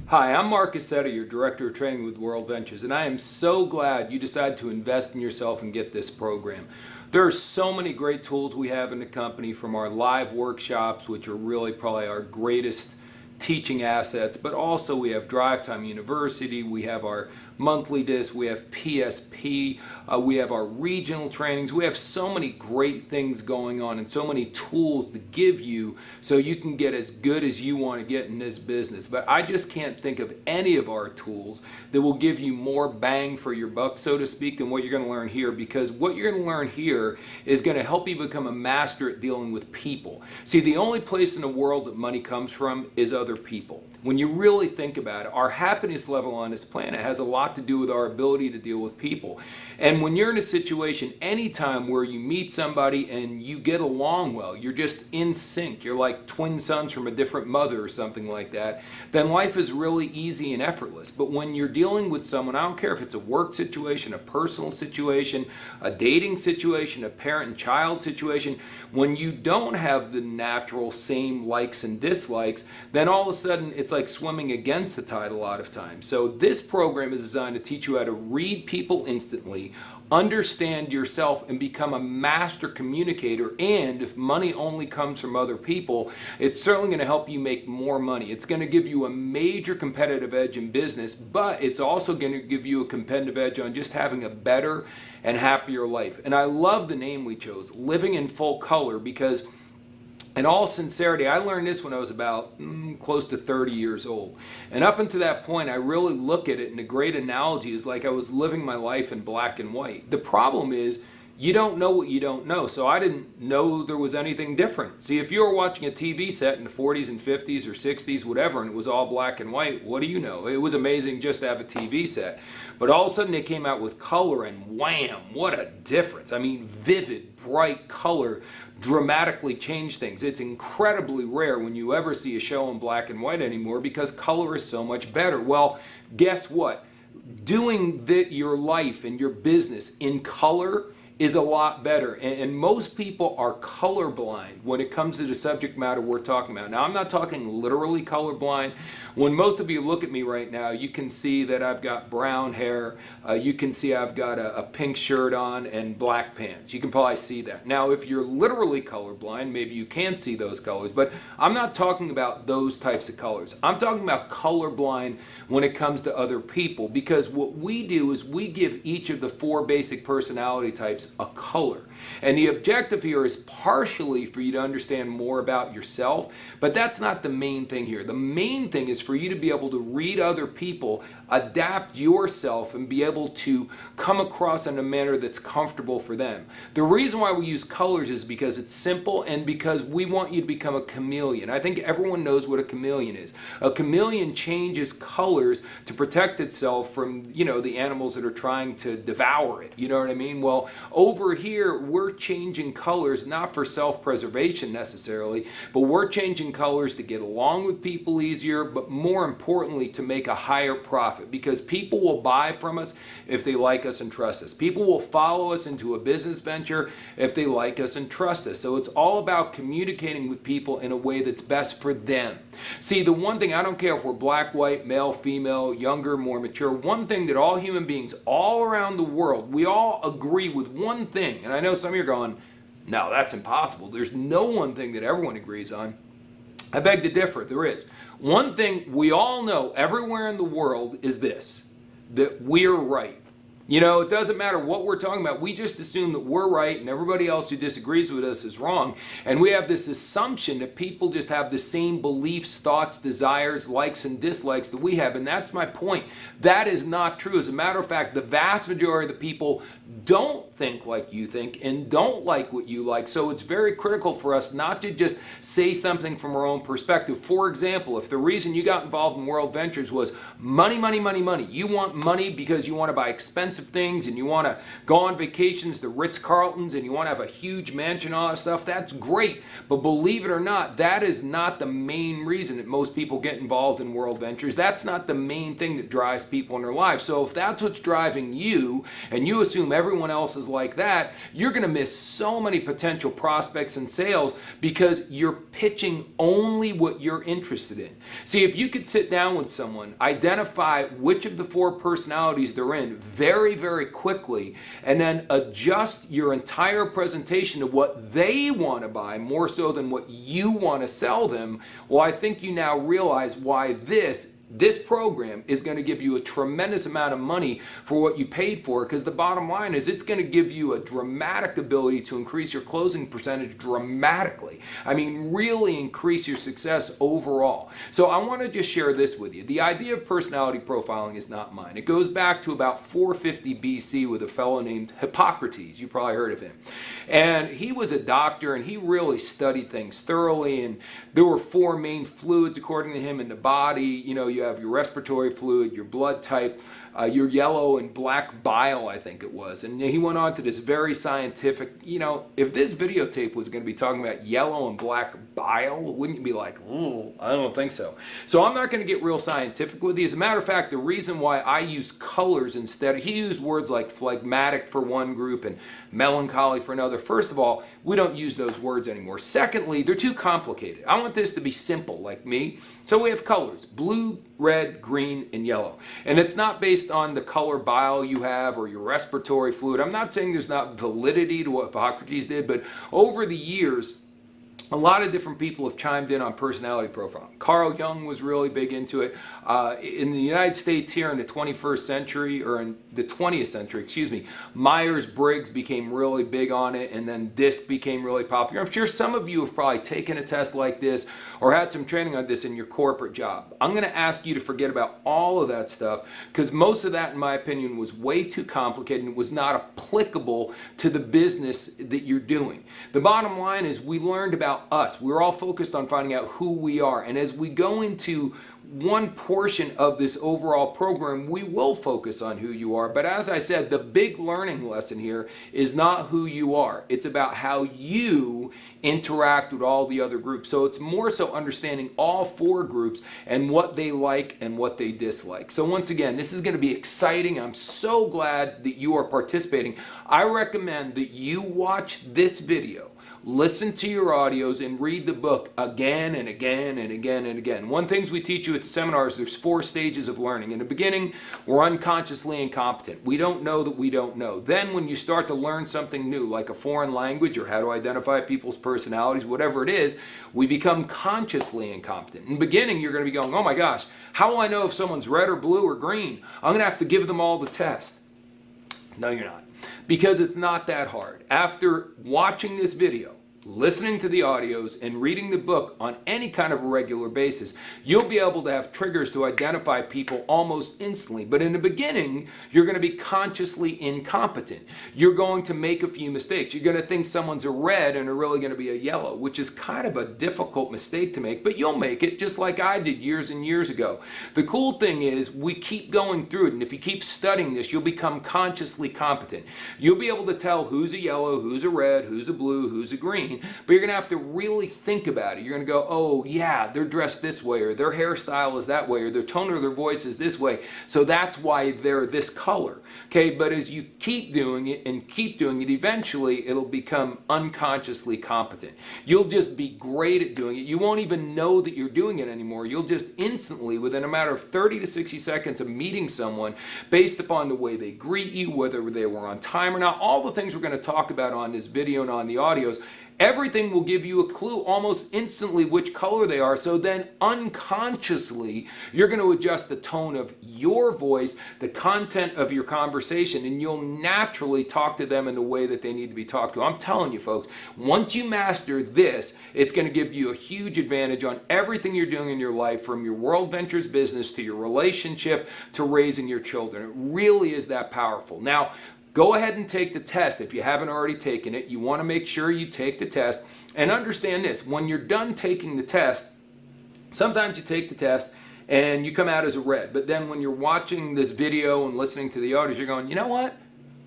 Hi, I'm Marc, your Director of Training with World Ventures, and I am so glad you decided to invest in yourself and get this program. There are so many great tools we have in the company, from our live workshops, which are really probably our greatest teaching assets, but also we have Drive Time University, we have our monthly disc, we have PSP, we have our regional trainings. We have so many great things going on and so many tools to give you so you can get as good as you want to get in this business. But I just can't think of any of our tools that will give you more bang for your buck, so to speak, than what you're going to learn here, because what you're going to learn here is going to help you become a master at dealing with people. See, the only place in the world that money comes from is other people. When you really think about it, our happiness level on this planet has a lot to do with our ability to deal with people. And when you're in a situation anytime where you meet somebody and you get along well, you're just in sync, you're like twin sons from a different mother or something like that, then life is really easy and effortless. But when you're dealing with someone, I don't care if it's a work situation, a personal situation, a dating situation, a parent and child situation, when you don't have the natural same likes and dislikes, then all of a sudden it's like swimming against the tide a lot of times. So this program is designed to teach you how to read people instantly, understand yourself, and become a master communicator. And if money only comes from other people, it's certainly going to help you make more money. It's going to give you a major competitive edge in business, but it's also going to give you a competitive edge on just having a better and happier life. And I love the name we chose, Living in Full Color, because in all sincerity, I learned this when I was about close to 30 years old. And up until that point, I really look at it, and a great analogy is like I was living my life in black and white. The problem is, you don't know what you don't know. So I didn't know there was anything different. See, if you were watching a TV set in the 40s and 50s or 60s, whatever, and it was all black and white, what do you know? It was amazing just to have a TV set. But all of a sudden they came out with color, and wham, what a difference. I mean, vivid, bright color dramatically changed things. It's incredibly rare when you ever see a show in black and white anymore because color is so much better. Well, guess what? Doing your life and your business in color is a lot better, and most people are colorblind when it comes to the subject matter we're talking about. Now, I'm not talking literally colorblind. When most of you look at me right now, you can see that I've got brown hair, you can see I've got a pink shirt on and black pants. You can probably see that. Now, if you're literally colorblind, maybe you can't see those colors, but I'm not talking about those types of colors. I'm talking about colorblind when it comes to other people, because what we do is we give each of the 4 basic personality types a color. And the objective here is partially for you to understand more about yourself, but that's not the main thing here. The main thing is for you to be able to read other people, adapt yourself, and be able to come across in a manner that's comfortable for them. The reason why we use colors is because it's simple and because we want you to become a chameleon. I think everyone knows what a chameleon is. A chameleon changes colors to protect itself from, the animals that are trying to devour it. You know what I mean? Well, over here, we're changing colors not for self-preservation necessarily, but we're changing colors to get along with people easier, but more importantly, to make a higher profit, because people will buy from us if they like us and trust us. People will follow us into a business venture if they like us and trust us. So it's all about communicating with people in a way that's best for them. See, the one thing, I don't care if we're black, white, male, female, younger, more mature, one thing that all human beings all around the world, we all agree with one thing, and I know some of you are going, no, that's impossible. There's no one thing that everyone agrees on. I beg to differ, there is. One thing we all know everywhere in the world is this, that we're right. It doesn't matter what we're talking about. We just assume that we're right and everybody else who disagrees with us is wrong. And we have this assumption that people just have the same beliefs, thoughts, desires, likes, and dislikes that we have. And that's my point. That is not true. As a matter of fact, the vast majority of the people don't think like you think and don't like what you like. So it's very critical for us not to just say something from our own perspective. For example, if the reason you got involved in World Ventures was money, money, money, money, you want money because you want to buy expensive expensive things and you want to go on vacations to Ritz-Carltons and you want to have a huge mansion and all that stuff, that's great. But believe it or not, that is not the main reason that most people get involved in world ventures. That's not the main thing that drives people in their lives. So if that's what's driving you and you assume everyone else is like that, you're going to miss so many potential prospects and sales because you're pitching only what you're interested in. See, if you could sit down with someone, identify which of the 4 personalities they're in very, very quickly, and then adjust your entire presentation to what they want to buy more so than what you want to sell them, well, I think you now realize why this program is going to give you a tremendous amount of money for what you paid for, because the bottom line is it's going to give you a dramatic ability to increase your closing percentage dramatically. I mean, really increase your success overall. So I want to just share this with you. The idea of personality profiling is not mine. It goes back to about 450 BC with a fellow named Hippocrates. You probably heard of him. And he was a doctor and he really studied things thoroughly, and there were 4 main fluids according to him in the body. You have your respiratory fluid, your blood type, your yellow and black bile, I think it was. And he went on to this very scientific, if this videotape was going to be talking about yellow and black bile, wouldn't you be like, ooh, I don't think so. So I'm not going to get real scientific with you. As a matter of fact, the reason why I use colors instead, he used words like phlegmatic for one group and melancholy for another. First of all, we don't use those words anymore. Secondly, they're too complicated. I want this to be simple, like me. So we have colors: blue, red, green, and yellow. And it's not based on the color bile you have or your respiratory fluid. I'm not saying there's not validity to what Hippocrates did, but over the years, a lot of different people have chimed in on personality profiling. Carl Jung was really big into it. In the United States here in the 21st century, or in the 20th century, excuse me, Myers-Briggs became really big on it, and then DISC became really popular. I'm sure some of you have probably taken a test like this or had some training on this in your corporate job. I'm going to ask you to forget about all of that stuff, because most of that, in my opinion, was way too complicated and it was not applicable to the business that you're doing. The bottom line is we learned about us. We're all focused on finding out who we are. And as we go into one portion of this overall program, we will focus on who you are. But as I said, the big learning lesson here is not who you are. It's about how you interact with all the other groups. So it's more so understanding all 4 groups and what they like and what they dislike. So once again, this is going to be exciting. I'm so glad that you are participating. I recommend that you watch this video, listen to your audios, and read the book again and again and again and again. One thing we teach you at the seminars, there's 4 stages of learning. In the beginning, we're unconsciously incompetent. We don't know that we don't know. Then when you start to learn something new, like a foreign language or how to identify people's personalities, whatever it is, we become consciously incompetent. In the beginning, you're going to be going, oh my gosh, how will I know if someone's red or blue or green? I'm going to have to give them all the test. No, you're not. Because it's not that hard. After watching this video, listening to the audios, and reading the book on any kind of a regular basis, you'll be able to have triggers to identify people almost instantly. But in the beginning, you're going to be consciously incompetent. You're going to make a few mistakes. You're going to think someone's a red and they're really going to be a yellow, which is kind of a difficult mistake to make, but you'll make it just like I did years and years ago. The cool thing is we keep going through it, and if you keep studying this, you'll become consciously competent. You'll be able to tell who's a yellow, who's a red, who's a blue, who's a green, but you're going to have to really think about it. You're going to go, oh yeah, they're dressed this way, or their hairstyle is that way, or their tone of their voice is this way, so that's why they're this color. Okay, but as you keep doing it and keep doing it, eventually it'll become unconsciously competent. You'll just be great at doing it. You won't even know that you're doing it anymore. You'll just instantly, within a matter of 30 to 60 seconds of meeting someone, based upon the way they greet you, whether they were on time or not, all the things we're going to talk about on this video and on the audios, everything will give you a clue almost instantly which color they are. So then unconsciously, you're going to adjust the tone of your voice, the content of your conversation, and you'll naturally talk to them in the way that they need to be talked to. I'm telling you folks, once you master this, it's going to give you a huge advantage on everything you're doing in your life, from your World Ventures business to your relationship to raising your children. It really is that powerful. Now, go ahead and take the test if you haven't already taken it. You want to make sure you take the test. And understand this, when you're done taking the test, sometimes you take the test and you come out as a red. But then when you're watching this video and listening to the audio, you're going, you know what?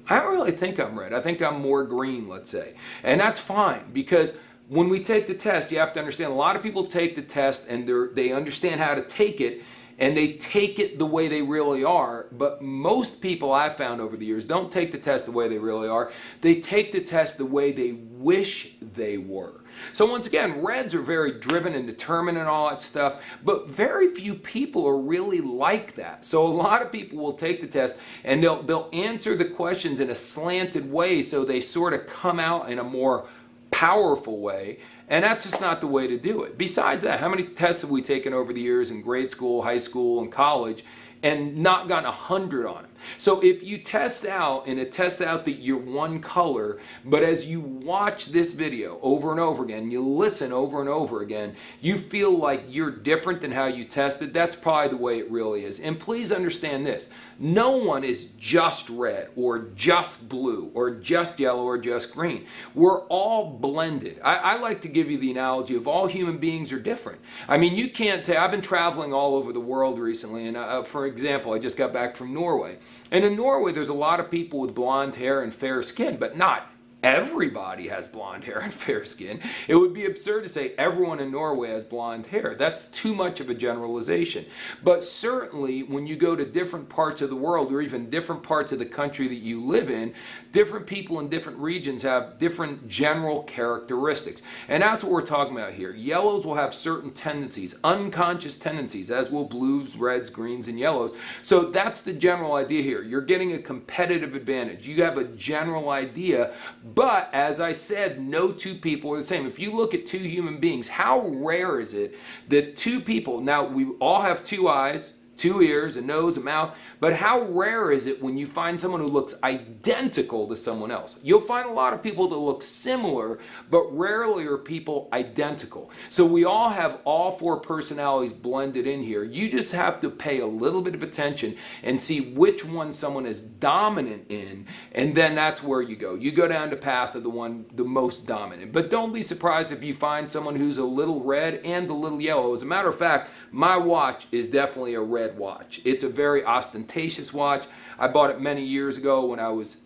I don't really think I'm red. I think I'm more green, let's say. And that's fine, because when we take the test, you have to understand a lot of people take the test and they understand how to take it, and they take it the way they really are. But most people I've found over the years don't take the test the way they really are. They take the test the way they wish they were. So once again, reds are very driven and determined and all that stuff, but very few people are really like that. So a lot of people will take the test and they'll answer the questions in a slanted way, so they sort of come out in a more powerful way, and that's just not the way to do it. Besides that, how many tests have we taken over the years in grade school, high school, and college and not gotten 100 on them? So if you test out and it tests out that you're one color, but as you watch this video over and over again, you listen over and over again, you feel like you're different than how you tested, that's probably the way it really is. And please understand this, no one is just red or just blue or just yellow or just green. We're all blended. I like to give you the analogy of all human beings are different. I mean, you can't say, I've been traveling all over the world recently, and for example, I just got back from Norway. And in Norway, there's a lot of people with blonde hair and fair skin, but not everybody has blonde hair and fair skin. It would be absurd to say everyone in Norway has blonde hair. That's too much of a generalization. But certainly when you go to different parts of the world, or even different parts of the country that you live in, different people in different regions have different general characteristics. And that's what we're talking about here. Yellows will have certain tendencies, unconscious tendencies, as will blues, reds, greens, and yellows. So that's the general idea here. You're getting a competitive advantage. You have a general idea. But as I said, no two people are the same. If you look at two human beings, how rare is it that two people, now we all have two eyes, two ears, a nose, a mouth, but how rare is it when you find someone who looks identical to someone else? You'll find a lot of people that look similar, but rarely are people identical. So we all have all four personalities blended in here. You just have to pay a little bit of attention and see which one someone is dominant in, and then that's where you go. You go down the path of the most dominant. But don't be surprised if you find someone who's a little red and a little yellow. As a matter of fact, my watch is definitely a red watch. It's a very ostentatious watch. I bought it many years ago when I was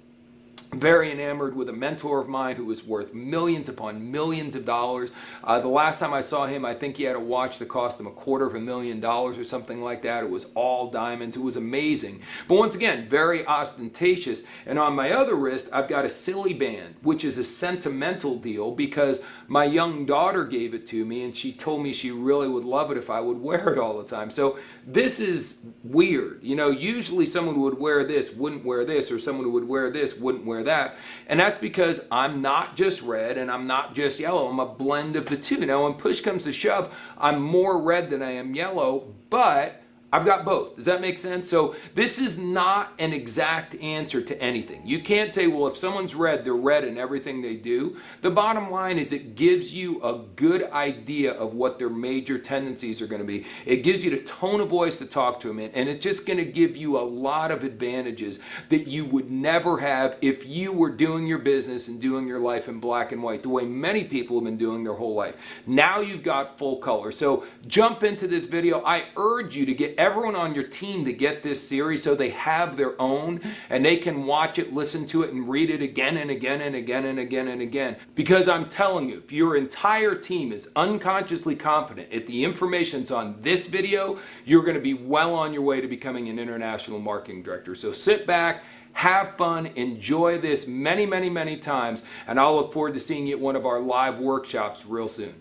very enamored with a mentor of mine who was worth millions upon millions of dollars. The last time I saw him, I think he had a watch that cost him $250,000 or something like that. It was all diamonds. It was amazing. But once again, very ostentatious. And on my other wrist, I've got a silly band, which is a sentimental deal because my young daughter gave it to me and she told me she really would love it if I would wear it all the time. So this is weird. You know, usually someone who would wear this wouldn't wear this, or someone who would wear this wouldn't wear that. And that's because I'm not just red and I'm not just yellow. I'm a blend of the two. Now when push comes to shove, I'm more red than I am yellow, but I've got both. Does that make sense? So this is not an exact answer to anything. You can't say, well, if someone's red, they're red in everything they do. The bottom line is it gives you a good idea of what their major tendencies are going to be. It gives you the tone of voice to talk to them in, and it's just going to give you a lot of advantages that you would never have if you were doing your business and doing your life in black and white, the way many people have been doing their whole life. Now you've got full color. So jump into this video. I urge you to get everyone on your team to get this series so they have their own and they can watch it, listen to it, and read it again and again and again and again and again. Because I'm telling you, if your entire team is unconsciously competent at the information's on this video, you're going to be well on your way to becoming an international marketing director. So sit back, have fun, enjoy this many, many, many times, and I'll look forward to seeing you at one of our live workshops real soon.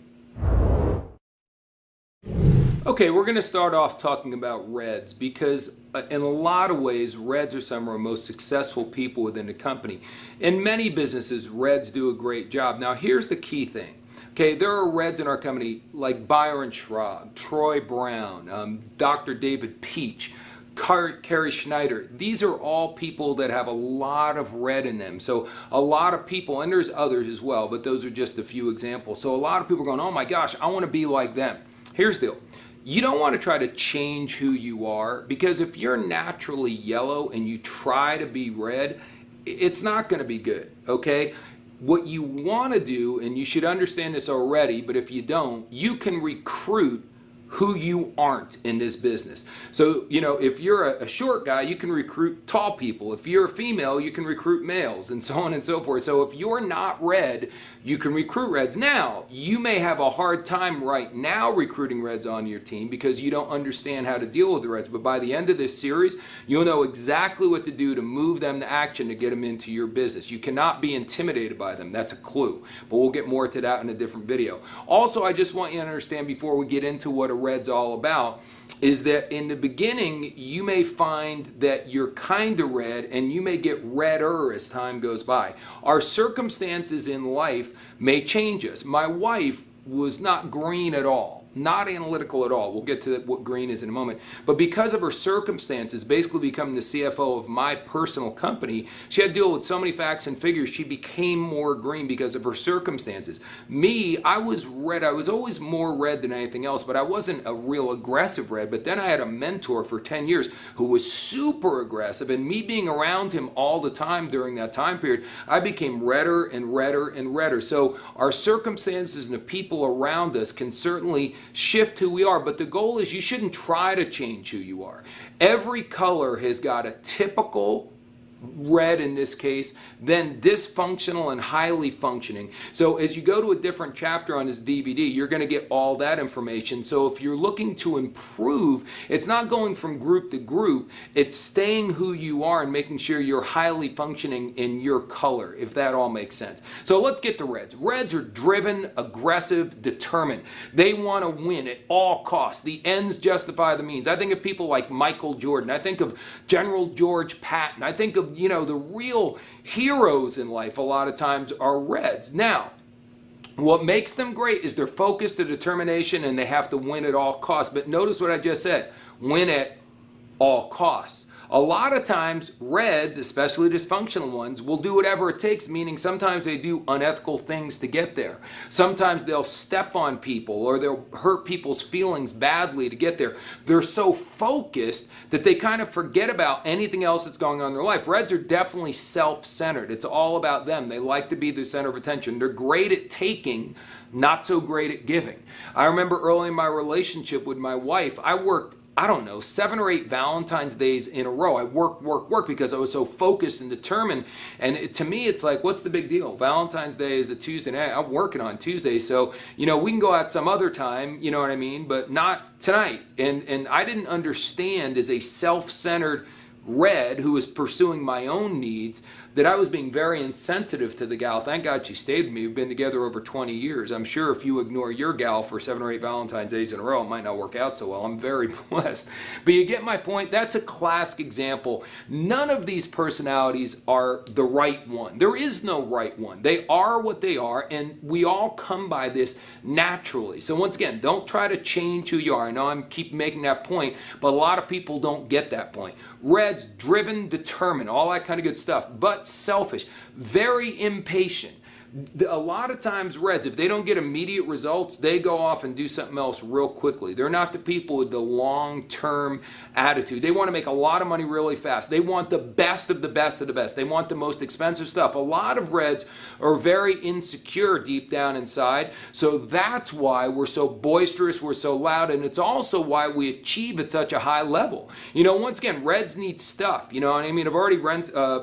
Okay, we're going to start off talking about reds because in a lot of ways, reds are some of our most successful people within the company. In many businesses, reds do a great job. Now, here's the key thing. Okay, there are reds in our company like Byron Schrag, Troy Brown, Dr. David Peach, Carrie Schneider. These are all people that have a lot of red in them. So a lot of people, and there's others as well, but those are just a few examples. So a lot of people are going, oh my gosh, I want to be like them. Here's the deal. You don't want to try to change who you are, because if you're naturally yellow and you try to be red, it's not going to be good, okay? What you want to do, and you should understand this already, but if you don't, you can recruit who you aren't in this business. So, you know, if you're a short guy, you can recruit tall people. If you're a female, you can recruit males, and so on and so forth. So if you're not red, you can recruit reds. Now, you may have a hard time right now recruiting reds on your team because you don't understand how to deal with the reds. But by the end of this series, you'll know exactly what to do to move them to action to get them into your business. You cannot be intimidated by them. That's a clue. But we'll get more to that in a different video. Also, I just want you to understand before we get into what a red's all about is that in the beginning you may find that you're kind of red and you may get redder as time goes by. Our circumstances in life may change us. My wife was not green at all. Not analytical at all. We'll get to what green is in a moment. But because of her circumstances, basically becoming the CFO of my personal company, she had to deal with so many facts and figures, she became more green because of her circumstances. Me, I was red. I was always more red than anything else, but I wasn't a real aggressive red. But then I had a mentor for 10 years who was super aggressive, and me being around him all the time during that time period, I became redder and redder and redder. So our circumstances and the people around us can certainly shift who we are, but the goal is you shouldn't try to change who you are. Every color has got a typical red in this case, then dysfunctional and highly functioning. So as you go to a different chapter on this DVD, you're going to get all that information. So if you're looking to improve, it's not going from group to group, it's staying who you are and making sure you're highly functioning in your color, if that all makes sense. So let's get to reds. Reds are driven, aggressive, determined. They want to win at all costs. The ends justify the means. I think of people like Michael Jordan. I think of General George Patton. I think of, you know, the real heroes in life a lot of times are reds. Now, what makes them great is their focus, their determination, and they have to win at all costs. But notice what I just said, win at all costs. A lot of times, reds, especially dysfunctional ones, will do whatever it takes, meaning sometimes they do unethical things to get there. Sometimes they'll step on people or they'll hurt people's feelings badly to get there. They're so focused that they kind of forget about anything else that's going on in their life. Reds are definitely self-centered. It's all about them. They like to be the center of attention. They're great at taking, not so great at giving. I remember early in my relationship with my wife, I worked, I don't know, 7 or 8 Valentine's days in a row. I worked because I was so focused and determined. And to me, it's like, what's the big deal? Valentine's Day is a Tuesday night. I'm working on Tuesday. So, you know, we can go out some other time, you know what I mean? But not tonight. And I didn't understand as a self-centered red who was pursuing my own needs that I was being very insensitive to the gal. Thank God she stayed with me. We've been together over 20 years. I'm sure if you ignore your gal for 7 or 8 Valentine's days in a row, it might not work out so well. I'm very blessed. But you get my point. That's a classic example. None of these personalities are the right one. There is no right one. They are what they are, and we all come by this naturally. So once again, don't try to change who you are. I know I keep making that point, but a lot of people don't get that point. Reds, driven, determined, all that kind of good stuff, but selfish, very impatient. A lot of times reds, if they don't get immediate results, they go off and do something else real quickly. They're not the people with the long-term attitude. They want to make a lot of money really fast. They want the best of the best of the best. They want the most expensive stuff. A lot of reds are very insecure deep down inside, so that's why we're so boisterous, we're so loud, and it's also why we achieve at such a high level. You know, once again, reds need stuff. You know what I mean? I've already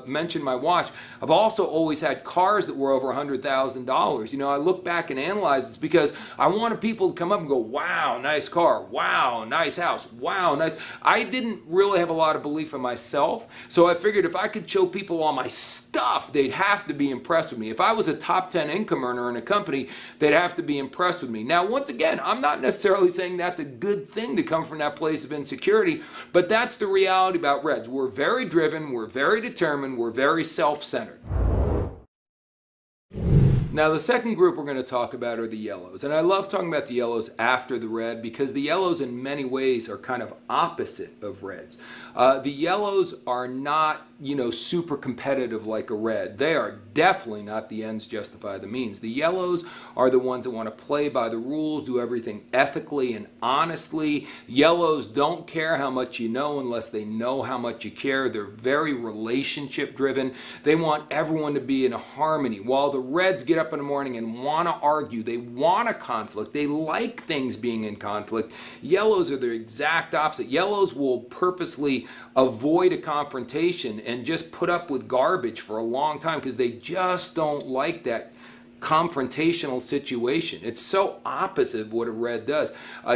mentioned my watch. I've also always had cars that were over $100,000. You know, I look back and analyze it's because I wanted people to come up and go, wow, nice car, wow, nice house, wow, nice. I didn't really have a lot of belief in myself, so I figured if I could show people all my stuff, they'd have to be impressed with me. If I was a top 10 income earner in a company, they'd have to be impressed with me. Now, once again, I'm not necessarily saying that's a good thing to come from that place of insecurity, but that's the reality about reds. We're very driven, we're very determined, we're very self-centered. Now, the second group we're going to talk about are the yellows. And I love talking about the yellows after the red because the yellows in many ways are kind of opposite of reds. The yellows are not, you know, super competitive like a red. They are definitely not the ends justify the means. The yellows are the ones that want to play by the rules, do everything ethically and honestly. Yellows don't care how much you know unless they know how much you care. They're very relationship driven. They want everyone to be in harmony. While the reds get up up in the morning and want to argue. They want a conflict. They like things being in conflict. Yellows are the exact opposite. Yellows will purposely avoid a confrontation and just put up with garbage for a long time because they just don't like that confrontational situation. It's so opposite of what a red does.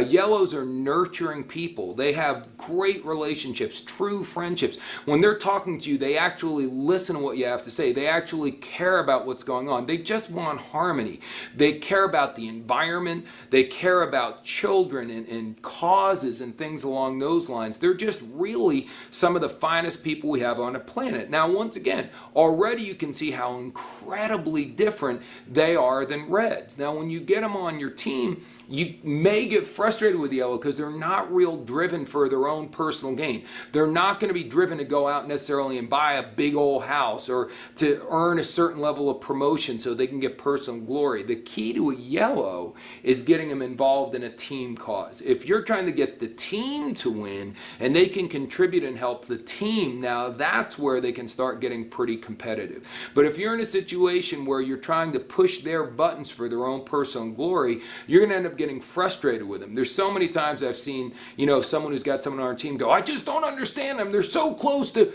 Yellows are nurturing people. They have great relationships, true friendships. When they're talking to you, they actually listen to what you have to say. They actually care about what's going on. They just want harmony. They care about the environment. They care about children and causes and things along those lines. They're just really some of the finest people we have on the planet. Now, once again, already you can see how incredibly different they are than reds. Now, when you get them on your team, you may get frustrated with yellow because they're not real driven for their own personal gain. They're not going to be driven to go out necessarily and buy a big old house or to earn a certain level of promotion so they can get personal glory. The key to a yellow is getting them involved in a team cause. If you're trying to get the team to win and they can contribute and help the team, now that's where they can start getting pretty competitive. But if you're in a situation where you're trying to push their buttons for their own personal glory, you're going to end up getting frustrated with them. There's so many times I've seen, someone who's got someone on our team go, I just don't understand them. They're so close to,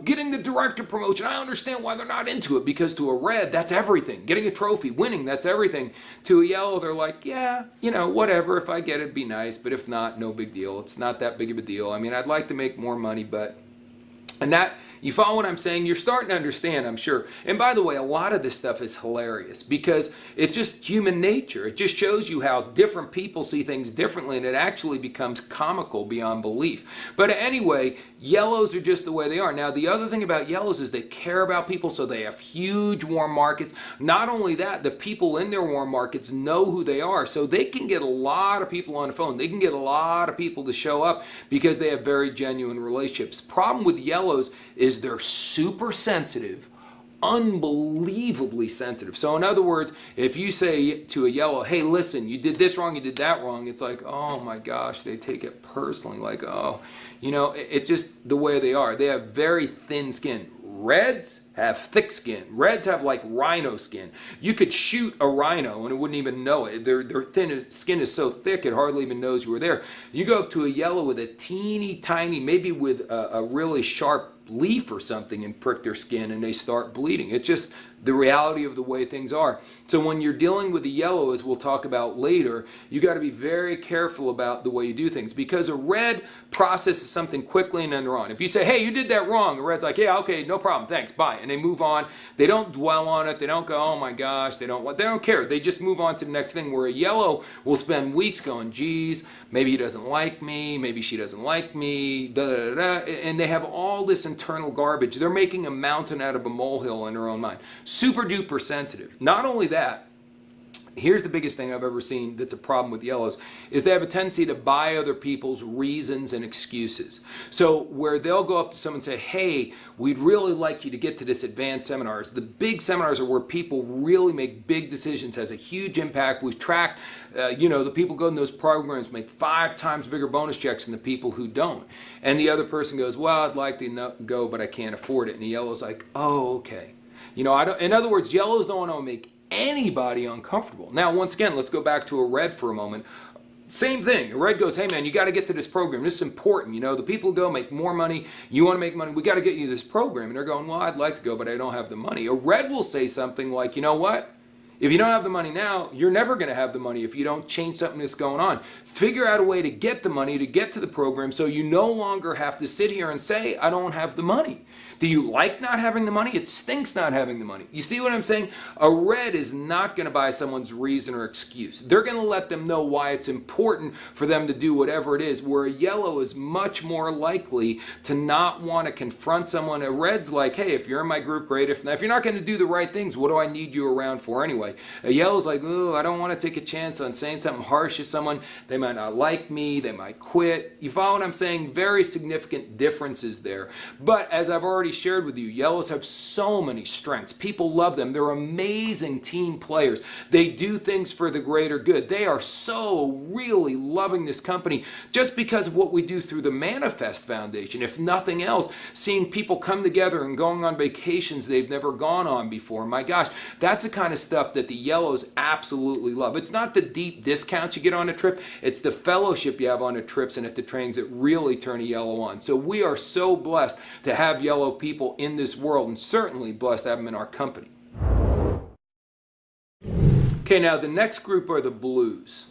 getting the director promotion. I understand why they're not into it, because to a red, that's everything. Getting a trophy, winning, that's everything. To a yellow, they're like, yeah, whatever. If I get it, it'd be nice. But if not, no big deal. It's not that big of a deal. I mean, I'd like to make more money, but... And that, you follow what I'm saying? You're starting to understand, I'm sure. And by the way, a lot of this stuff is hilarious because it's just human nature. It just shows you how different people see things differently, and it actually becomes comical beyond belief. But anyway, yellows are just the way they are. Now, the other thing about yellows is they care about people, so they have huge warm markets. Not only that, the people in their warm markets know who they are, so they can get a lot of people on the phone. They can get a lot of people to show up because they have very genuine relationships. Problem with yellows is they're super sensitive, unbelievably sensitive. So in other words, if you say to a yellow, hey, listen, you did this wrong, you did that wrong, it's like, oh my gosh, they take it personally, like, oh, it's just the way they are. They have very thin skin. Reds have thick skin. Reds have like rhino skin. You could shoot a rhino and it wouldn't even know it. Their thin skin is so thick it hardly even knows you were there. You go up to a yellow with a teeny tiny, maybe with a really sharp leaf or something, and prick their skin and they start bleeding. It's just the reality of the way things are. So when you're dealing with a yellow, as we'll talk about later, you got to be very careful about the way you do things, because a red processes something quickly and then they're on. If you say, hey, you did that wrong, a red's like, yeah, okay, no problem, thanks, bye, and they move on. They don't dwell on it. They don't go, oh my gosh, they don't care. They just move on to the next thing, where a yellow will spend weeks going, geez, maybe he doesn't like me, maybe she doesn't like me, da da da da, and they have all this internal garbage. They're making a mountain out of a molehill in their own mind. Super duper sensitive. Not only that, here's the biggest thing I've ever seen that's a problem with yellows, is they have a tendency to buy other people's reasons and excuses. So where they'll go up to someone and say, hey, we'd really like you to get to this advanced seminars. The big seminars are where people really make big decisions, has a huge impact. We've tracked, the people go in those programs make 5 times bigger bonus checks than the people who don't. And the other person goes, well, I'd like to go, but I can't afford it. And the yellow's like, oh, okay. In other words, yellows don't want to make anybody uncomfortable. Now, once again, let's go back to a red for a moment. Same thing. A red goes, hey man, you got to get to this program. This is important. The people who go make more money. You want to make money. We got to get you this program. And they're going, well, I'd like to go, but I don't have the money. A red will say something like, you know what? If you don't have the money now, you're never going to have the money if you don't change something that's going on. Figure out a way to get the money to get to the program so you no longer have to sit here and say, I don't have the money. Do you like not having the money? It stinks not having the money. You see what I'm saying? A red is not going to buy someone's reason or excuse. They're going to let them know why it's important for them to do whatever it is, where a yellow is much more likely to not want to confront someone. A red's like, hey, if you're in my group, great. If you're not going to do the right things, what do I need you around for anyway? A yellow's like, oh, I don't want to take a chance on saying something harsh to someone. They might not like me. They might quit. You follow what I'm saying? Very significant differences there. But as I've already shared with you, yellows have so many strengths. People love them. They're amazing team players. They do things for the greater good. They are so really loving this company just because of what we do through the Manifest Foundation. If nothing else, seeing people come together and going on vacations they've never gone on before. My gosh, that's the kind of stuff stuff that the yellows absolutely love. It's not the deep discounts you get on a trip, it's the fellowship you have on the trips and at the trainings that really turn a yellow on. So we are so blessed to have yellow people in this world, and certainly blessed to have them in our company. Okay, now the next group are the blues.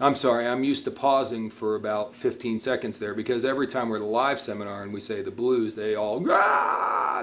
I'm sorry, I'm used to pausing for about 15 seconds there, because every time we're at a live seminar and we say the blues, they all,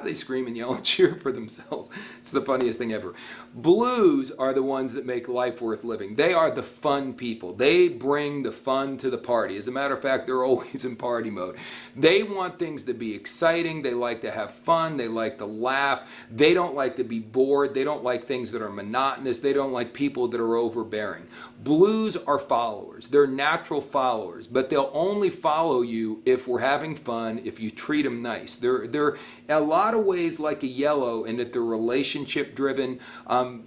they scream and yell and cheer for themselves. It's the funniest thing ever. Blues are the ones that make life worth living. They are the fun people. They bring the fun to the party. As a matter of fact, they're always in party mode. They want things to be exciting. They like to have fun. They like to laugh. They don't like to be bored. They don't like things that are monotonous. They don't like people that are overbearing. Blues are followers. They're natural followers, but they'll only follow you if we're having fun, if you treat them nice. They're a lot of ways like a yellow in that they're relationship driven.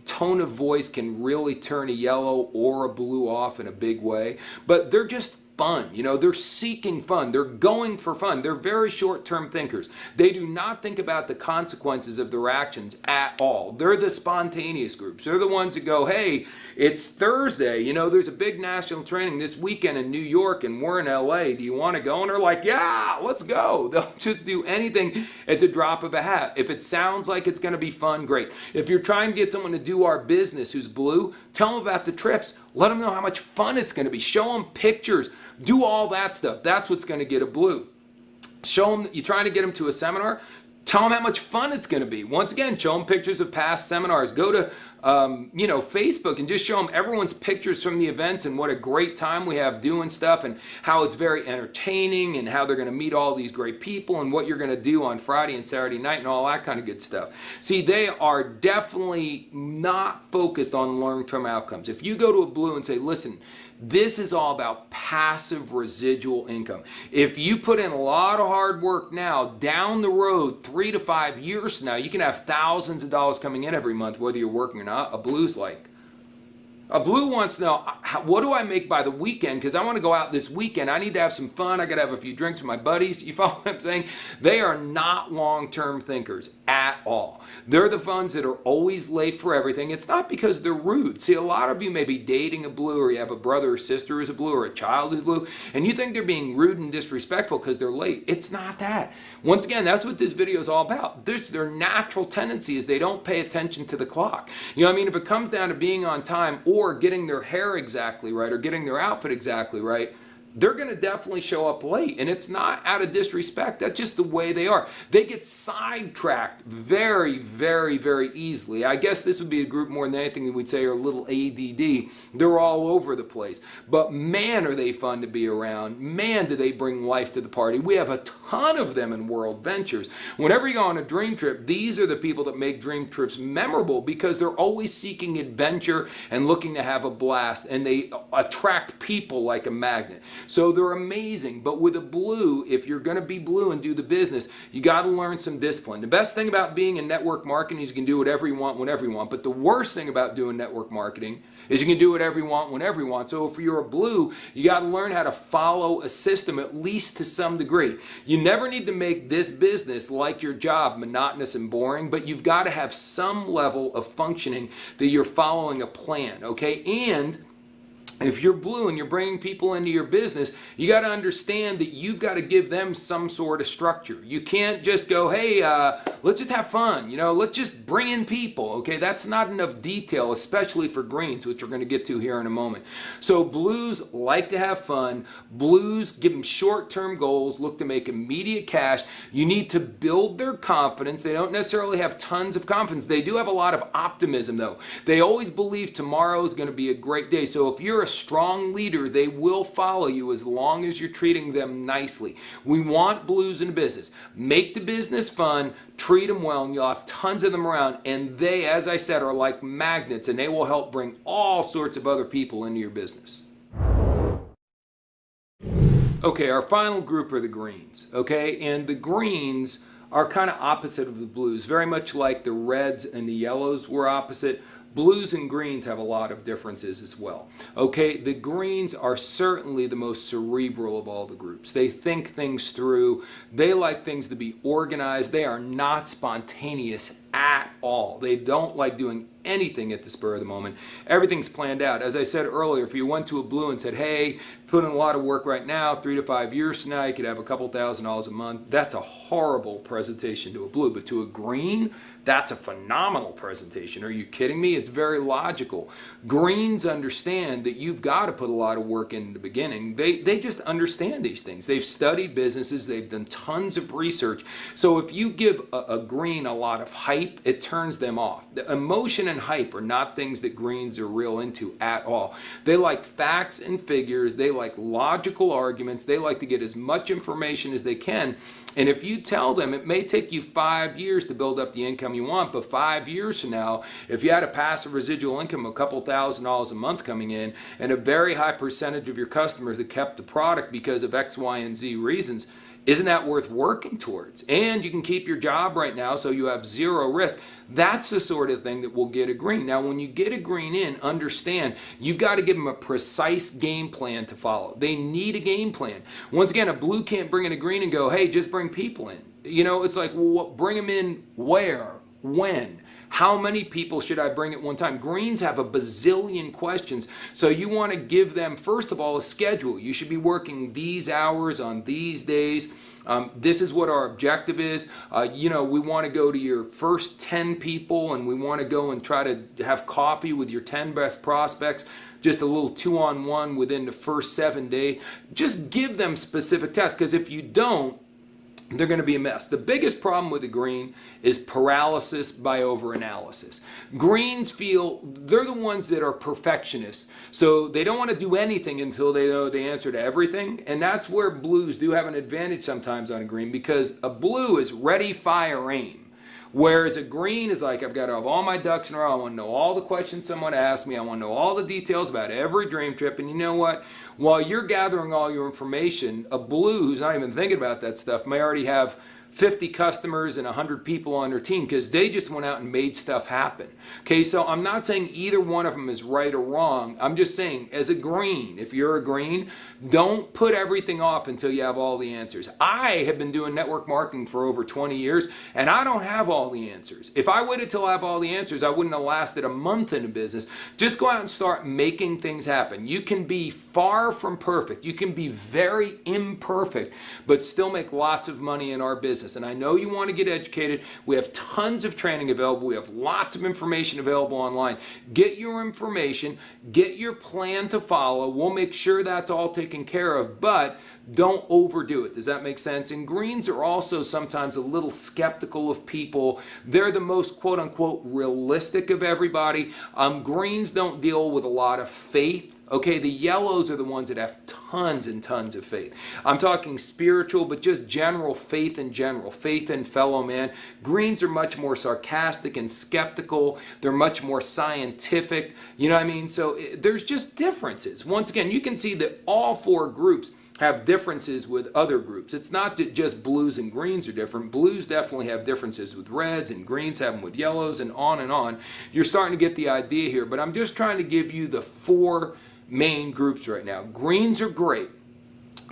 Tone of voice can really turn a yellow or a blue off in a big way, but they're just fun. You know, they're seeking fun. They're going for fun. They're very short-term thinkers. They do not think about the consequences of their actions at all. They're the spontaneous groups. They're the ones that go, hey, it's Thursday. You know, there's a big national training this weekend in New York and we're in LA. Do you want to go? And they're like, yeah, let's go. They'll just do anything at the drop of a hat. If it sounds like it's going to be fun, great. If you're trying to get someone to do our business who's blue, tell them about the trips. Let them know how much fun it's going to be. Show them pictures. Do all that stuff. That's what's going to get a blue. Show them that you're trying to get them to a seminar. Tell them how much fun it's going to be. Once again, show them pictures of past seminars. Go to Facebook and just show them everyone's pictures from the events and what a great time we have doing stuff and how it's very entertaining and how they're going to meet all these great people and what you're going to do on Friday and Saturday night and all that kind of good stuff. See, they are definitely not focused on long-term outcomes. If you go to a blue and say, listen, this is all about passive residual income. If you put in a lot of hard work now, down the road, 3 to 5 years from now, you can have thousands of dollars coming in every month, whether you're working or not. A blue's like, a blue wants to know, what do I make by the weekend? Because I want to go out this weekend. I need to have some fun. I got to have a few drinks with my buddies. You follow what I'm saying? They are not long-term thinkers at all. They're the ones that are always late for everything. It's not because they're rude. See, a lot of you may be dating a blue, or you have a brother or sister who's a blue, or a child who's blue, and you think they're being rude and disrespectful because they're late. It's not that. Once again, that's what this video is all about. Their natural tendency is they don't pay attention to the clock. You know what I mean? If it comes down to being on time or getting their hair exactly right or getting their outfit exactly right, they're going to definitely show up late. And it's not out of disrespect. That's just the way they are. They get sidetracked very, very, very easily. I guess this would be a group more than anything that we'd say are a little ADD. They're all over the place. But man, are they fun to be around. Man, do they bring life to the party. We have a ton of them in World Ventures. Whenever you go on a dream trip, these are the people that make dream trips memorable because they're always seeking adventure and looking to have a blast. And they attract people like a magnet. So they're amazing, but with a blue, if you're going to be blue and do the business, you got to learn some discipline. The best thing about being in network marketing is you can do whatever you want, whenever you want. But the worst thing about doing network marketing is you can do whatever you want, whenever you want. So if you're a blue, you got to learn how to follow a system, at least to some degree. You never need to make this business, like your job, monotonous and boring, but you've got to have some level of functioning that you're following a plan, okay? And if you're blue and you're bringing people into your business, you got to understand that you've got to give them some sort of structure. You can't just go, hey, let's just have fun. You know, let's just bring in people. Okay, that's not enough detail, especially for greens, which we're going to get to here in a moment. So blues like to have fun. Blues give them short-term goals, look to make immediate cash. You need to build their confidence. They don't necessarily have tons of confidence. They do have a lot of optimism, though. They always believe tomorrow is going to be a great day. So if you're a strong leader, they will follow you as long as you're treating them nicely. We want blues in business. Make the business fun, treat them well, and you'll have tons of them around. And they, as I said, are like magnets, and they will help bring all sorts of other people into your business. Okay, our final group are the greens, okay? And the greens are kind of opposite of the blues, very much like the reds and the yellows were opposite. Blues and greens have a lot of differences as well. Okay, the greens are certainly the most cerebral of all the groups. They think things through. They like things to be organized. They are not spontaneous at all. They don't like doing anything at the spur of the moment. Everything's planned out. As I said earlier, if you went to a blue and said, hey, put in a lot of work right now, 3 to 5 years from now, you could have a couple $1,000s a month, that's a horrible presentation to a blue. But to a green, that's a phenomenal presentation. Are you kidding me? It's very logical. Greens understand that you've got to put a lot of work in the beginning. They just understand these things. They've studied businesses. They've done tons of research. So if you give a green a lot of hype, it turns them off. The emotion and hype are not things that greens are real into at all. They like facts and figures. They like logical arguments. They like to get as much information as they can. And if you tell them it may take you 5 years to build up the income you want, but 5 years from now, if you had a passive residual income of a couple $1,000s a month coming in and a very high percentage of your customers that kept the product because of X, Y, and Z reasons, isn't that worth working towards? And you can keep your job right now so you have zero risk. That's the sort of thing that will get a green. Now, when you get a green in, understand you've got to give them a precise game plan to follow. They need a game plan. Once again, a blue can't bring in a green and go, hey, just bring people in. You know, it's like, well, bring them in where? When? How many people should I bring at one time? Greens have a bazillion questions. So you want to give them, first of all, a schedule. You should be working these hours on these days. This is what our objective is. You know, we want to go to your first 10 people and we want to go and try to have coffee with your 10 best prospects. Just a little 2-on-1 within the first 7 days. Just give them specific tasks, because if you don't, they're going to be a mess. The biggest problem with the green is paralysis by overanalysis. Greens feel they're the ones that are perfectionists, so they don't want to do anything until they know the answer to everything, and that's where blues do have an advantage sometimes on a green, because a blue is ready, fire, aim. Whereas a green is like, I've got to have all my ducks in a row. I want to know all the questions someone asked me. I want to know all the details about every dream trip. And you know what? While you're gathering all your information, a blue who's not even thinking about that stuff may already have 50 customers and 100 people on their team because they just went out and made stuff happen. Okay, so I'm not saying either one of them is right or wrong. I'm just saying, as a green, if you're a green, don't put everything off until you have all the answers. I have been doing network marketing for over 20 years, and I don't have all the answers. If I waited till I have all the answers, I wouldn't have lasted a month in a business. Just go out and start making things happen. You can be far from perfect. You can be very imperfect, but still make lots of money in our business. And I know you want to get educated. We have tons of training available. We have lots of information available online. Get your information, get your plan to follow. We'll make sure that's all taken care of, but don't overdo it. Does that make sense? And greens are also sometimes a little skeptical of people. They're the most quote unquote realistic of everybody. Greens don't deal with a lot of faith. Okay, the yellows are the ones that have tons and tons of faith. I'm talking spiritual, but just general faith in general, faith in fellow man. Greens are much more sarcastic and skeptical. They're much more scientific. You know what I mean? So there's just differences. Once again, you can see that all four groups have differences with other groups. It's not that just blues and greens are different. Blues definitely have differences with reds, and greens have them with yellows, and on and on. You're starting to get the idea here, but I'm just trying to give you the four main groups right now. Greens are great.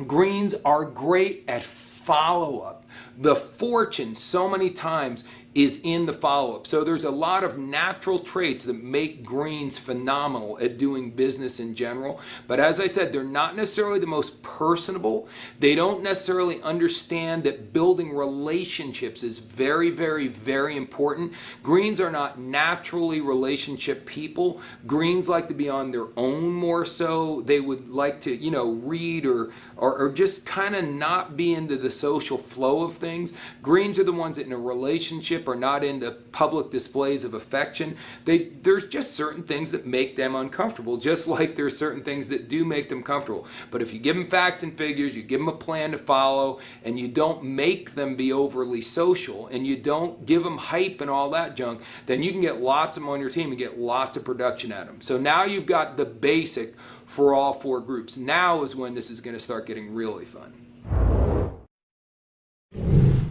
Greens are great at follow-up. The fortune so many times is in the follow-up. So there's a lot of natural traits that make greens phenomenal at doing business in general. But as I said, they're not necessarily the most personable. They don't necessarily understand that building relationships is very, very, very important. Greens are not naturally relationship people. Greens like to be on their own more so. They would like to, you know, read or just kind of not be into the social flow of things. Greens are the ones that in a relationship are not into public displays of affection. There's just certain things that make them uncomfortable, just like there's certain things that do make them comfortable. But if you give them facts and figures, you give them a plan to follow, and you don't make them be overly social, and you don't give them hype and all that junk, then you can get lots of them on your team and get lots of production at them. So now you've got the basic for all four groups. Now is when this is going to start getting really fun.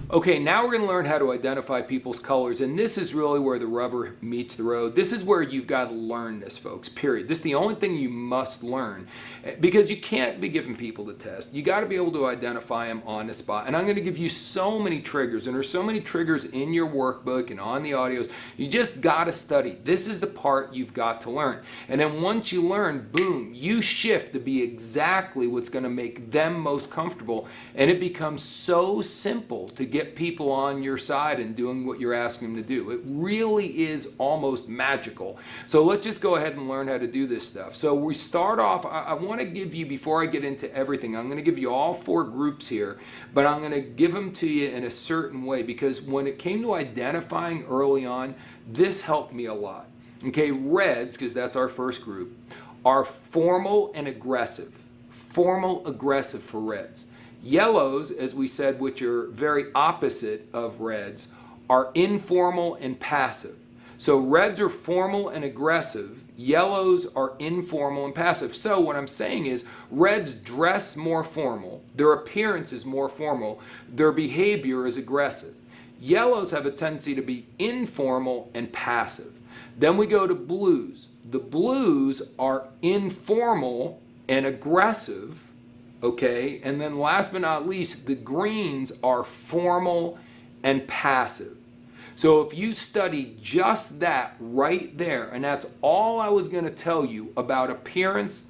Okay, now we're going to learn how to identify people's colors, and this is really where the rubber meets the road. This is where you've got to learn this, folks, period. This is the only thing you must learn, because you can't be giving people the test. You got to be able to identify them on the spot, and I'm going to give you so many triggers, and there's so many triggers in your workbook and on the audios. You just got to study. This is the part you've got to learn, and then once you learn, boom, you shift to be exactly what's going to make them most comfortable, and it becomes so simple to get people on your side and doing what you're asking them to do. It really is almost magical. So let's just go ahead and learn how to do this stuff. So we start off, I want to give you, before I get into everything, I'm going to give you all 4 groups here, but I'm going to give them to you in a certain way, because when it came to identifying early on, this helped me a lot. Okay, reds, because that's our first group, are formal and aggressive. Formal, aggressive for reds. Yellows, as we said, which are very opposite of reds, are informal and passive. So reds are formal and aggressive. Yellows are informal and passive. So what I'm saying is, reds dress more formal. Their appearance is more formal. Their behavior is aggressive. Yellows have a tendency to be informal and passive. Then we go to blues. The blues are informal and aggressive. Okay, and then last but not least, the greens are formal and passive. So if you study just that right there, and that's all I was going to tell you about appearance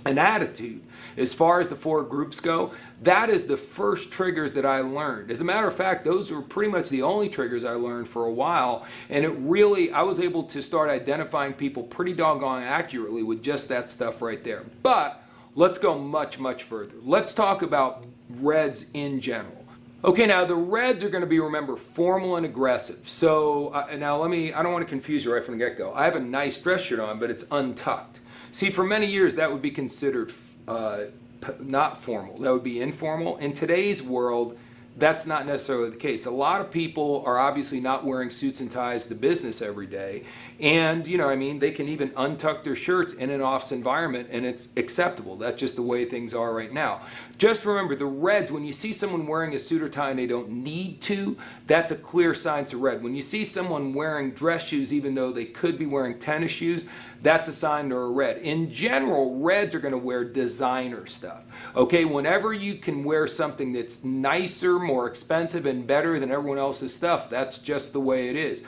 and attitude, as far as the 4 groups go, that is the first triggers that I learned. As a matter of fact, those were pretty much the only triggers I learned for a while, and it really, I was able to start identifying people pretty doggone accurately with just that stuff right there. But let's go much, much further. Let's talk about reds in general. Okay, now the reds are going to be, remember, formal and aggressive. So now I don't want to confuse you right from the get-go. I have a nice dress shirt on, but it's untucked. See, for many years that would be considered not formal. That would be informal. In today's world, that's not necessarily the case. A lot of people are obviously not wearing suits and ties to business every day. And, you know, I mean, they can even untuck their shirts in an office environment and it's acceptable. That's just the way things are right now. Just remember, the reds, when you see someone wearing a suit or tie and they don't need to, that's a clear sign it's a red. When you see someone wearing dress shoes even though they could be wearing tennis shoes, that's a sign they're a red. In general, reds are going to wear designer stuff. Okay, whenever you can wear something that's nicer, more expensive, and better than everyone else's stuff, that's just the way it is.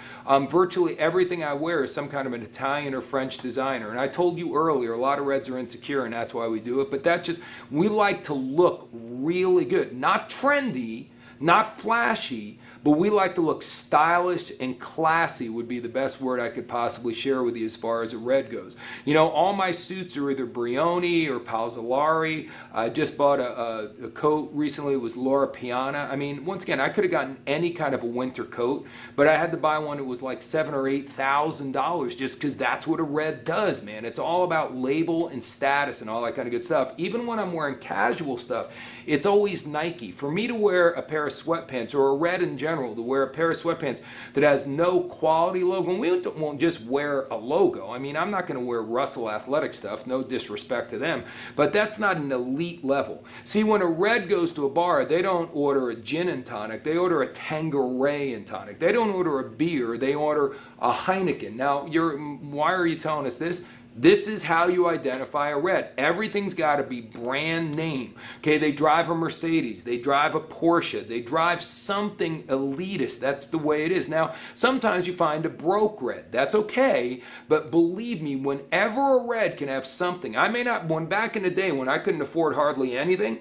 Virtually everything I wear is some kind of an Italian or French designer. And I told you earlier, a lot of reds are insecure, and that's why we do it. But that's just, we like to look really good. Not trendy, not flashy, but we like to look stylish and classy would be the best word I could possibly share with you as far as a red goes. You know, all my suits are either Brioni or Palzolari. I just bought a coat recently. It was Laura Piana. I mean, once again, I could have gotten any kind of a winter coat, but I had to buy one that was like $7,000 or $8,000 just because that's what a red does, man. It's all about label and status and all that kind of good stuff. Even when I'm wearing casual stuff, it's always Nike. For me to wear a pair of sweatpants, or a red in general, to wear a pair of sweatpants that has no quality logo, and we won't just wear a logo. I mean, I'm not going to wear Russell Athletic stuff, no disrespect to them, but that's not an elite level. See, when a red goes to a bar, they don't order a gin and tonic, they order a Tanqueray and tonic. They don't order a beer, they order a Heineken. Now, why are you telling us this? This is how you identify a red. Everything's got to be brand name. Okay, they drive a Mercedes, they drive a Porsche, they drive something elitist. That's the way it is. Now, sometimes you find a broke red. That's okay, but believe me, whenever a red can have something, when back in the day when I couldn't afford hardly anything,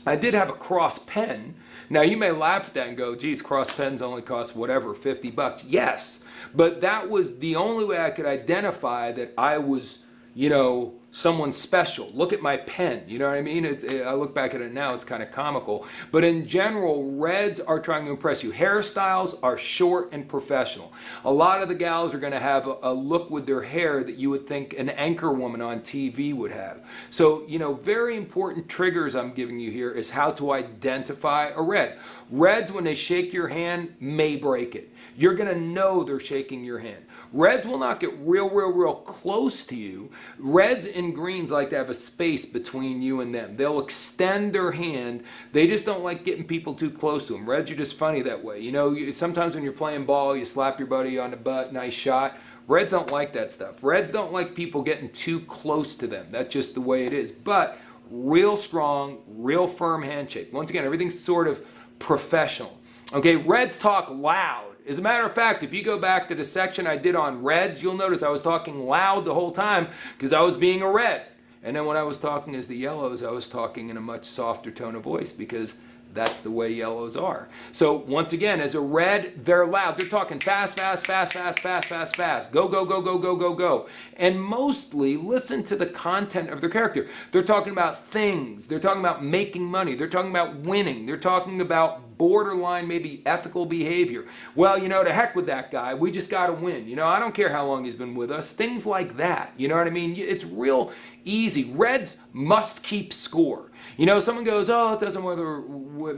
I did have a cross pen. Now, you may laugh at that and go, geez, cross pens only cost whatever, $50. Yes, but that was the only way I could identify that I was, you know, someone special. Look at my pen, you know what I mean? I look back at it now, it's kind of comical. But in general, reds are trying to impress you. Hairstyles are short and professional. A lot of the gals are going to have a look with their hair that you would think an anchor woman on TV would have. So, you know, very important triggers I'm giving you here is how to identify a red. Reds, when they shake your hand, may break it. You're going to know they're shaking your hand. Reds will not get real close to you. Reds and greens like to have a space between you and them. They'll extend their hand. They just don't like getting people too close to them. Reds are just funny that way. You know, sometimes when you're playing ball, you slap your buddy on the butt, nice shot. Reds don't like that stuff. Reds don't like people getting too close to them. That's just the way it is. But real strong, real firm handshake. Once again, everything's sort of professional. Okay, Reds talk loud. As a matter of fact, if you go back to the section I did on Reds, you'll notice I was talking loud the whole time because I was being a Red. And then when I was talking as the Yellows, I was talking in a much softer tone of voice because that's the way Yellows are. So once again, as a Red, they're loud. They're talking fast, fast, fast, fast, fast, fast, fast. Go, go, go, go, go, go, go. And mostly listen to the content of their character. They're talking about things. They're talking about making money. They're talking about winning. They're talking about borderline maybe ethical behavior. Well, you know, to heck with that guy. We just got to win. You know, I don't care how long he's been with us. Things like that. You know what I mean? It's real easy. Reds must keep score. You know, someone goes, oh, it doesn't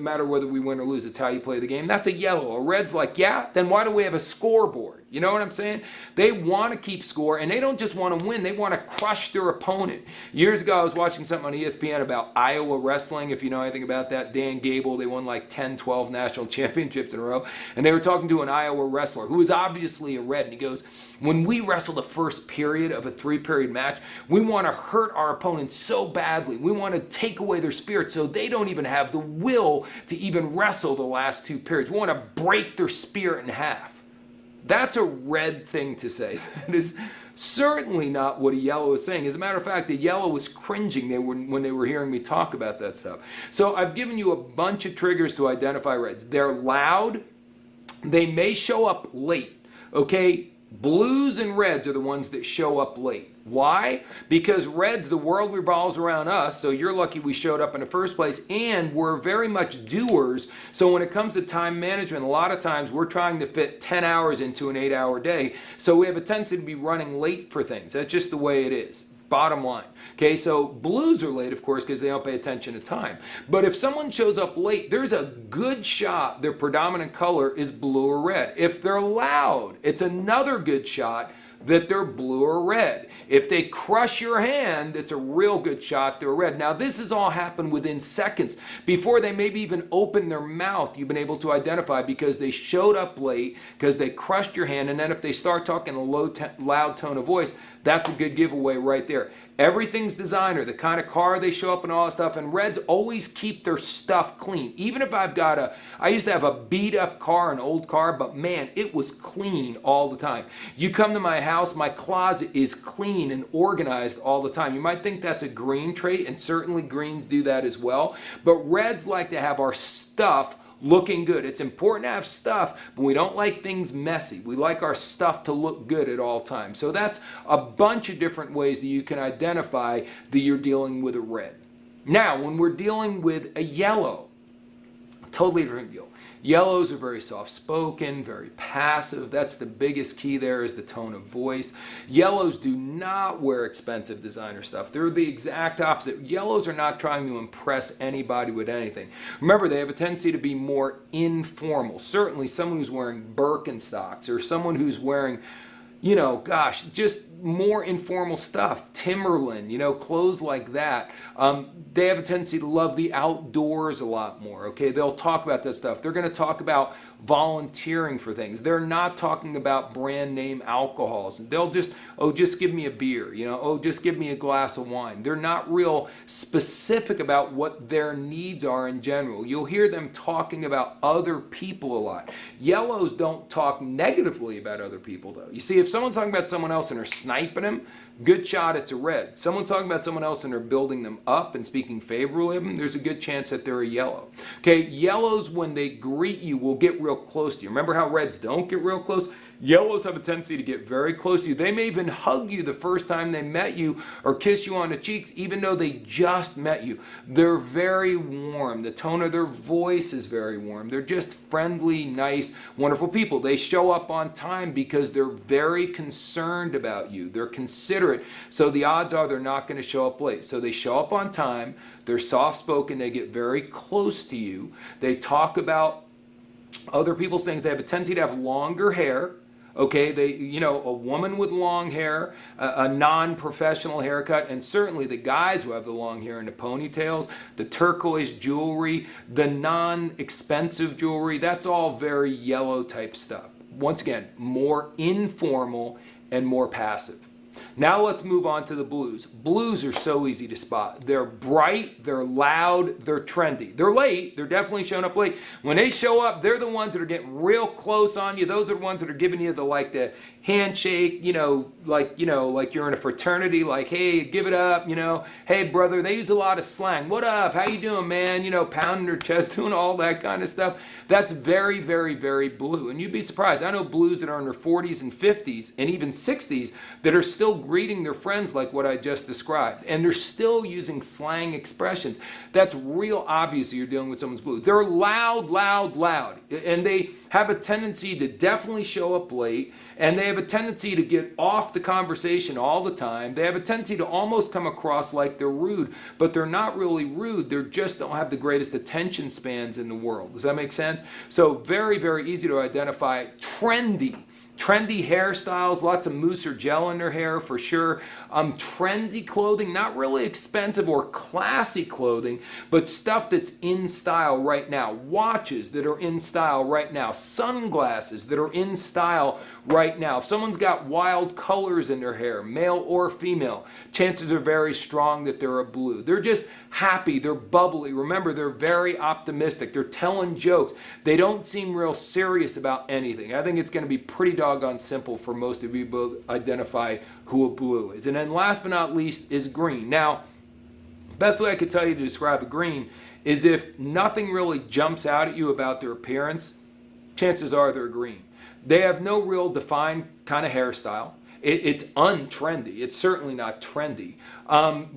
matter whether we win or lose. It's how you play the game. That's a Yellow. A Red's like, yeah, then why do we have a scoreboard? You know what I'm saying? They want to keep score, and they don't just want to win. They want to crush their opponent. Years ago, I was watching something on ESPN about Iowa wrestling, if you know anything about that. Dan Gable, they won like 10, 12 national championships in a row, and they were talking to an Iowa wrestler who was obviously a Red, and he goes, when we wrestle the first period of a 3-period match, we want to hurt our opponents so badly. We want to take away their spirit so they don't even have the will to even wrestle the last 2 periods. We want to break their spirit in half. That's a Red thing to say. That is certainly not what a Yellow is saying. As a matter of fact, the Yellow was cringing when they were hearing me talk about that stuff. So I've given you a bunch of triggers to identify Reds. They're loud. They may show up late. Okay? Blues and Reds are the ones that show up late. Why? Because Reds, the world revolves around us, so you're lucky we showed up in the first place, and we're very much doers. So when it comes to time management, a lot of times we're trying to fit 10 hours into an 8-hour day, so we have a tendency to be running late for things. That's just the way it is. Bottom line. Okay, so blues are late, of course, because they don't pay attention to time. But if someone shows up late, there's a good shot their predominant color is blue or red. If they're loud, it's another good shot that they're blue or red. If they crush your hand, it's a real good shot they're red. Now, this has all happened within seconds. Before they maybe even open their mouth, you've been able to identify because they showed up late, because they crushed your hand, and then if they start talking a loud tone of voice, that's a good giveaway right there. Everything's designer, the kind of car they show up and all that stuff, and Reds always keep their stuff clean. Even if I used to have a beat up car, an old car, but man, it was clean all the time. You come to my house, my closet is clean and organized all the time. You might think that's a green trait, and certainly greens do that as well, but Reds like to have our stuff looking good. It's important to have stuff, but we don't like things messy. We like our stuff to look good at all times. So that's a bunch of different ways that you can identify that you're dealing with a Red. Now, when we're dealing with a Yellow, totally different deal. Yellows are very soft-spoken, very passive. That's the biggest key there is the tone of voice. Yellows do not wear expensive designer stuff. They're the exact opposite. Yellows are not trying to impress anybody with anything. Remember, they have a tendency to be more informal. Certainly someone who's wearing Birkenstocks or someone who's wearing, you know, gosh, just more informal stuff. Timberland, you know, clothes like that. They have a tendency to love the outdoors a lot more, okay? They'll talk about that stuff. They're going to talk about volunteering for things. They're not talking about brand name alcohols. They'll just, oh, just give me a beer, you know, oh, just give me a glass of wine. They're not real specific about what their needs are in general. You'll hear them talking about other people a lot. Yellows don't talk negatively about other people, though. You see, if someone's talking about someone else and they're sniping them, good shot it's a Red. Someone's talking about someone else and they're building them up and speaking favorably of them, there's a good chance that they're a Yellow. Okay, Yellows, when they greet you, will get real close to you. Remember how Reds don't get real close? Yellows have a tendency to get very close to you. They may even hug you the first time they met you or kiss you on the cheeks, even though they just met you. They're very warm. The tone of their voice is very warm. They're just friendly, nice, wonderful people. They show up on time because they're very concerned about you. They're considerate. So the odds are they're not going to show up late. So they show up on time. They're soft-spoken. They get very close to you. They talk about other people's things. They have a tendency to have longer hair. Okay, a woman with long hair, a non-professional haircut, and certainly the guys who have the long hair and the ponytails, the turquoise jewelry, the non-expensive jewelry, that's all very yellow type stuff. Once again, more informal and more passive. Now let's move on to the blues. Blues are so easy to spot. They're bright, they're loud, they're trendy. They're late, they're definitely showing up late. When they show up, they're the ones that are getting real close on you. Those are the ones that are giving you the handshake, like you're in a fraternity, like, hey, give it up, hey brother. They use a lot of slang. What up? How you doing, man? Pounding their chest, doing all that kind of stuff. That's very, very, very blue. And you'd be surprised. I know blues that are in their 40s and 50s and even 60s that are still greeting their friends like what I just described. And they're still using slang expressions. That's real obvious that you're dealing with someone's blue. They're loud, loud, loud. And they have a tendency to definitely show up late. And they have a tendency to get off the conversation all the time. They have a tendency to almost come across like they're rude, but they're not really rude. They just don't have the greatest attention spans in the world. Does that make sense? So very, very easy to identify. Trendy hairstyles, lots of mousse or gel in their hair for sure. Trendy clothing, not really expensive or classy clothing, but stuff that's in style right now. Watches that are in style right now. Sunglasses that are in style right now. If someone's got wild colors in their hair, male or female, chances are very strong that they're a blue. They're just happy, they're bubbly. Remember, they're very optimistic. They're telling jokes. They don't seem real serious about anything. I think it's going to be pretty doggone simple for most of you to identify who a blue is. And then last but not least is green. Now, best way I could tell you to describe a green is if nothing really jumps out at you about their appearance, chances are they're green. They have no real defined kind of hairstyle. It's untrendy. It's certainly not trendy.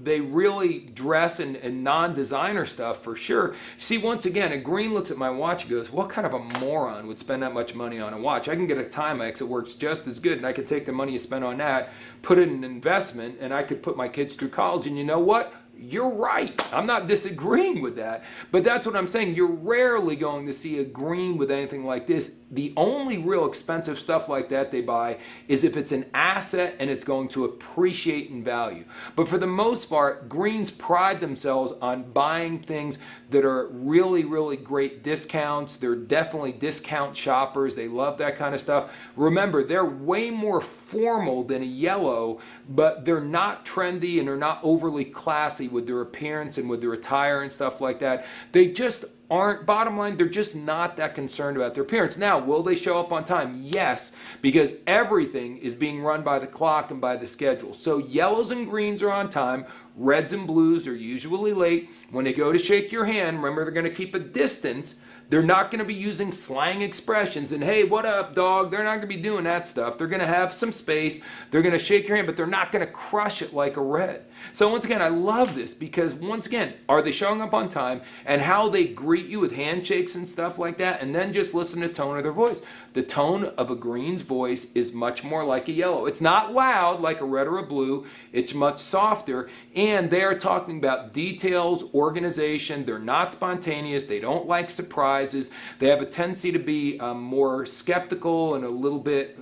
They really dress in non-designer stuff for sure. See, once again, a green looks at my watch and goes, what kind of a moron would spend that much money on a watch? I can get a Timex that works just as good, and I can take the money you spend on that, put it in an investment, and I could put my kids through college. And you know what? You're right. I'm not disagreeing with that, but that's what I'm saying. You're rarely going to see a green with anything like this. The only real expensive stuff like that they buy is if it's an asset and it's going to appreciate in value. But for the most part, greens pride themselves on buying things that are really, really great discounts. They're definitely discount shoppers. They love that kind of stuff. Remember, they're way more formal than a yellow, but they're not trendy and they're not overly classy with their appearance and with their attire and stuff like that. They just aren't, bottom line, they're just not that concerned about their appearance. Now, will they show up on time? Yes, because everything is being run by the clock and by the schedule. So yellows and greens are on time. Reds and blues are usually late. When they go to shake your hand, remember they're going to keep a distance. They're not going to be using slang expressions and, hey, what up, dog? They're not going to be doing that stuff. They're going to have some space. They're going to shake your hand, but they're not going to crush it like a red. So once again, I love this because once again, are they showing up on time and how they greet you with handshakes and stuff like that, and then just listen to the tone of their voice. The tone of a green's voice is much more like a yellow. It's not loud like a red or a blue. It's much softer, and they are talking about details, organization. They're not spontaneous. They don't like surprises. They have a tendency to be more skeptical and a little bit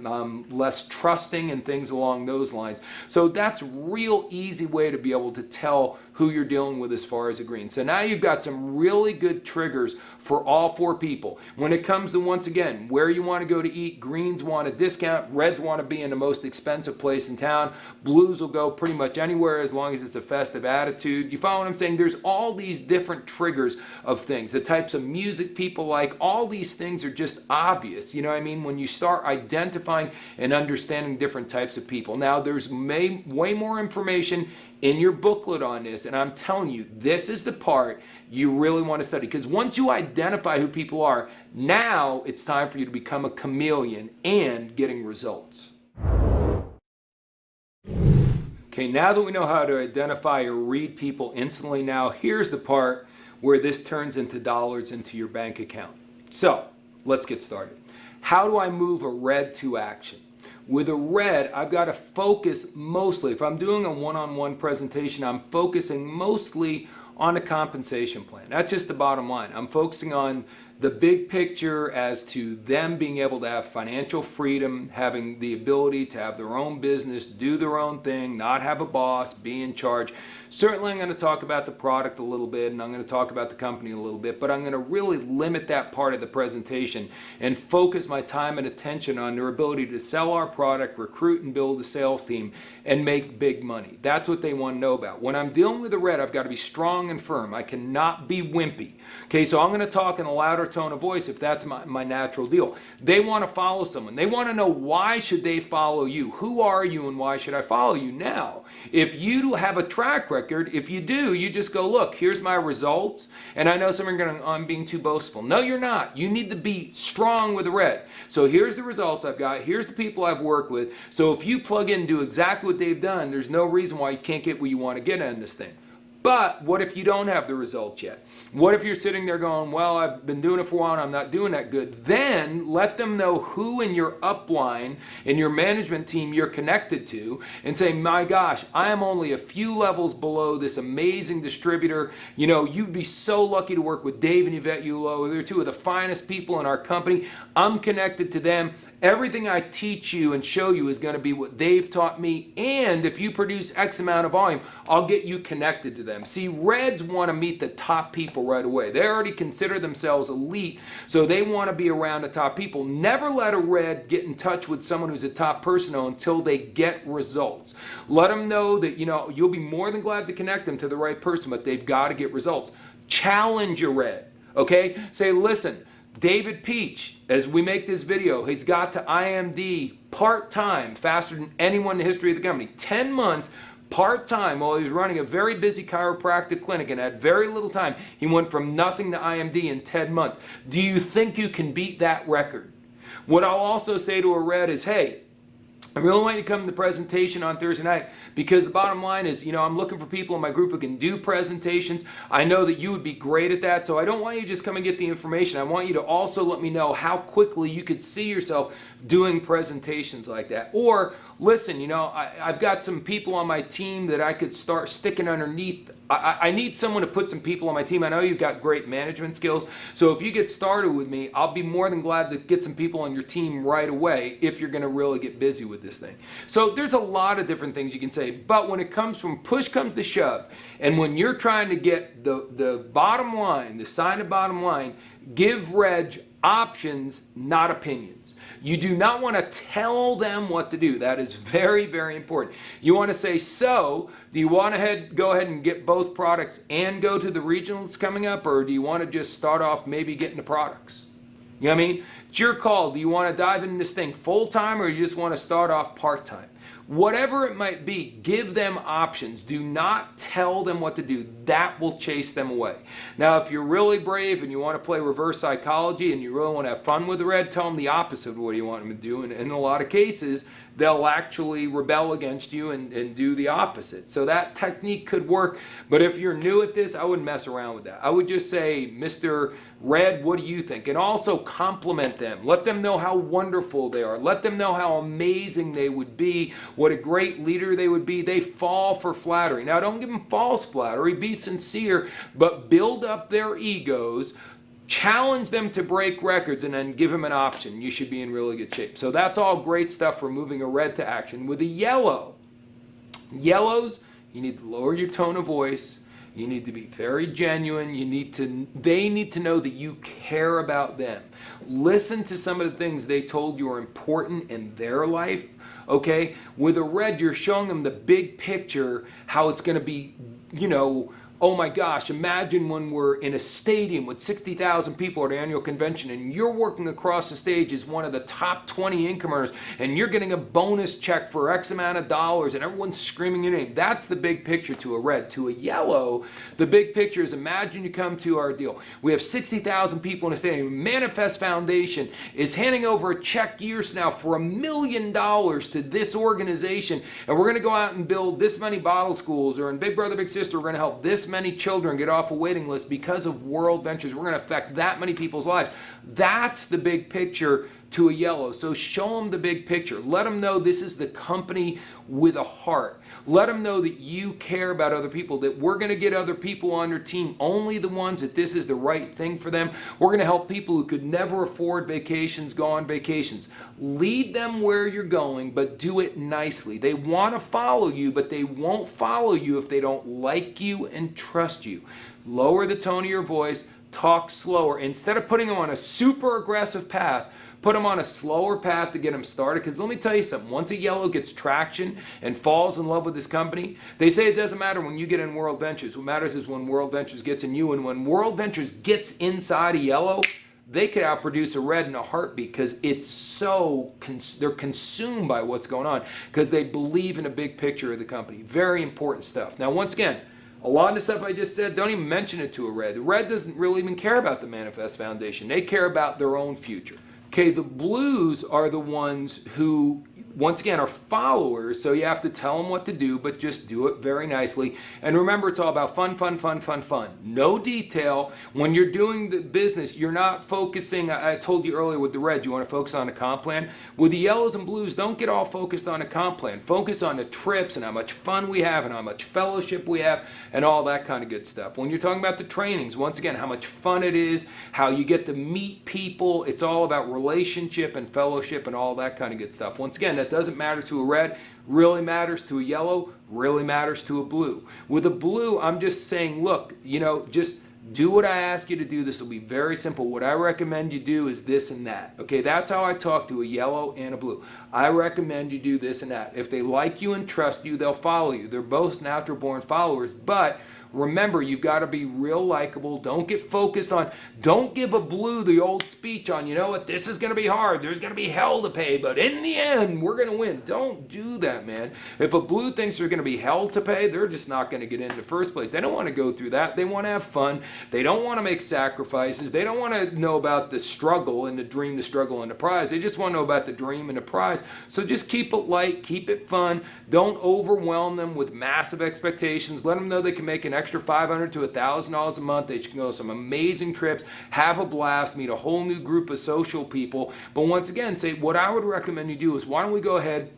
less trusting and things along those lines. So that's a real easy way to be able to tell who you're dealing with as far as a green. So now you've got some really good triggers for all four people. When it comes to, once again, where you want to go to eat, greens want a discount, reds want to be in the most expensive place in town, blues will go pretty much anywhere as long as it's a festive attitude. You follow what I'm saying? There's all these different triggers of things, the types of music people like, all these things are just obvious, you know what I mean, when you start identifying and understanding different types of people. Now there's way more information in your booklet on this, and I'm telling you, this is the part you really want to study, because once you identify who people are, now it's time for you to become a chameleon and getting results. Okay, now that we know how to identify or read people instantly, now here's the part where this turns into dollars into your bank account. So let's get started. How do I move a red to action? With a red, I've got to focus mostly, if I'm doing a one-on-one presentation, I'm focusing mostly on a compensation plan. That's just the bottom line. I'm focusing on the big picture as to them being able to have financial freedom, having the ability to have their own business, do their own thing, not have a boss, be in charge. Certainly I'm going to talk about the product a little bit, and I'm going to talk about the company a little bit, but I'm going to really limit that part of the presentation and focus my time and attention on their ability to sell our product, recruit and build a sales team, and make big money. That's what they want to know about. When I'm dealing with a red, I've got to be strong and firm. I cannot be wimpy. Okay, so I'm going to talk in a louder tone of voice if that's my natural deal. They want to follow someone. They want to know, why should they follow you? Who are you and why should I follow you? Now, if you have a track record, if you do, you just go, look, here's my results. And I know some are going, I'm being too boastful. No, you're not. You need to be strong with the red. So here's the results I've got. Here's the people I've worked with. So if you plug in and do exactly what they've done, there's no reason why you can't get where you want to get in this thing. But what if you don't have the results yet? What if you're sitting there going, well, I've been doing it for a while and I'm not doing that good? Then let them know who in your upline, in your management team you're connected to, and say, my gosh, I am only a few levels below this amazing distributor. You know, you'd be so lucky to work with Dave and Yvette Ullo. They're two of the finest people in our company. I'm connected to them. Everything I teach you and show you is going to be what they've taught me, and if you produce X amount of volume, I'll get you connected to them. See, Reds want to meet the top people right away. They already consider themselves elite, so they want to be around the top people. Never let a Red get in touch with someone who's a top person until they get results. Let them know that, you know, you'll be more than glad to connect them to the right person, but they've got to get results. Challenge a Red, okay? Say, listen, David Peach, as we make this video, he's got to IMD part-time, faster than anyone in the history of the company. 10 months, part-time, while he was running a very busy chiropractic clinic and had very little time. He went from nothing to IMD in 10 months. Do you think you can beat that record? What I'll also say to a Red is, hey, I really want you to come to the presentation on Thursday night, because the bottom line is, you know, I'm looking for people in my group who can do presentations. I know that you would be great at that, so I don't want you to just come and get the information. I want you to also let me know how quickly you could see yourself doing presentations like that. Or, listen, you know, I've got some people on my team that I could start sticking underneath. I need someone to put some people on my team. I know you've got great management skills, so if you get started with me, I'll be more than glad to get some people on your team right away if you're going to really get busy with this thing. So there's a lot of different things you can say, but when it comes from push comes to shove, and when you're trying to get the bottom line, the sign of bottom line, give Reg options, not opinions. You do not want to tell them what to do. That is very, very important. You want to say, so, do you want to go ahead and get both products and go to the regionals coming up, or do you want to just start off maybe getting the products? You know what I mean? It's your call. Do you want to dive into this thing full-time, or you just want to start off part-time? Whatever it might be, give them options. Do not tell them what to do. That will chase them away. Now, if you're really brave and you want to play reverse psychology and you really want to have fun with the Red, tell them the opposite of what you want them to do. And in a lot of cases, they'll actually rebel against you and do the opposite. So that technique could work. But if you're new at this, I wouldn't mess around with that. I would just say, Mr. Red, what do you think? And also compliment them. Let them know how wonderful they are. Let them know how amazing they would be, what a great leader they would be. They fall for flattery. Now, don't give them false flattery. Be sincere, but build up their egos. Challenge them to break records, and then give them an option. You should be in really good shape. So that's all great stuff for moving a Red to action. With a yellow, yellows, you need to lower your tone of voice. You need to be very genuine. They need to know that you care about them. Listen to some of the things they told you are important in their life. Okay? With a Red, you're showing them the big picture, how it's going to be, you know, oh my gosh, imagine when we're in a stadium with 60,000 people at an annual convention and you're working across the stage as one of the top 20 income earners and you're getting a bonus check for X amount of dollars and everyone's screaming your name. That's the big picture to a Red. To a yellow, the big picture is, imagine you come to our deal. We have 60,000 people in a stadium. Manifest Foundation is handing over a check years from now for $1 million to this organization, and we're going to go out and build this many bottle schools, or in Big Brother Big Sister, we're going to help this many children get off a waiting list because of World Ventures. We're going to affect that many people's lives. That's the big picture to a yellow. So show them the big picture. Let them know this is the company with a heart. Let them know that you care about other people, that we're going to get other people on your team, only the ones that this is the right thing for them. We're going to help people who could never afford vacations go on vacations. Lead them where you're going, but do it nicely. They want to follow you, but they won't follow you if they don't like you and trust you. Lower the tone of your voice. Talk slower. Instead of putting them on a super aggressive path, put them on a slower path to get them started. Because let me tell you something, once a yellow gets traction and falls in love with this company, they say it doesn't matter when you get in World Ventures. What matters is when World Ventures gets in you. And when World Ventures gets inside a yellow, they could outproduce a red in a heartbeat, because it's so, they're consumed by what's going on because they believe in a big picture of the company. Very important stuff. Now, once again, a lot of the stuff I just said, don't even mention it to a red. The red doesn't really even care about the Manifest Foundation. They care about their own future. Okay, the blues are the ones who, once again, are followers, so you have to tell them what to do, but just do it very nicely. And remember, it's all about fun, fun, fun, fun, fun. No detail. When you're doing the business, you're not focusing, I told you earlier with the red, you want to focus on a comp plan. With the yellows and blues, don't get all focused on a comp plan. Focus on the trips and how much fun we have and how much fellowship we have and all that kind of good stuff. When you're talking about the trainings, once again, how much fun it is, how you get to meet people, it's all about relationship and fellowship and all that kind of good stuff. Once again, that doesn't matter to a red, really matters to a yellow, really matters to a blue. With a blue, I'm just saying, look, just do what I ask you to do. This will be very simple. What I recommend you do is this and that. Okay, that's how I talk to a yellow and a blue. I recommend you do this and that. If they like you and trust you, they'll follow you. They're both natural born followers, but remember, you've got to be real likable. Don't get focused on, don't give a blue the old speech on, you know what, this is going to be hard. There's going to be hell to pay, but in the end, we're going to win. Don't do that, man. If a blue thinks there's going to be hell to pay, they're just not going to get in the first place. They don't want to go through that. They want to have fun. They don't want to make sacrifices. They don't want to know about the struggle and the dream, the struggle, and the prize. They just want to know about the dream and the prize. So just keep it light, keep it fun. Don't overwhelm them with massive expectations. Let them know they can make an extra $500 to $1,000 a month. They can go on some amazing trips, have a blast, meet a whole new group of social people. But once again, say what I would recommend you do is, why don't we go ahead,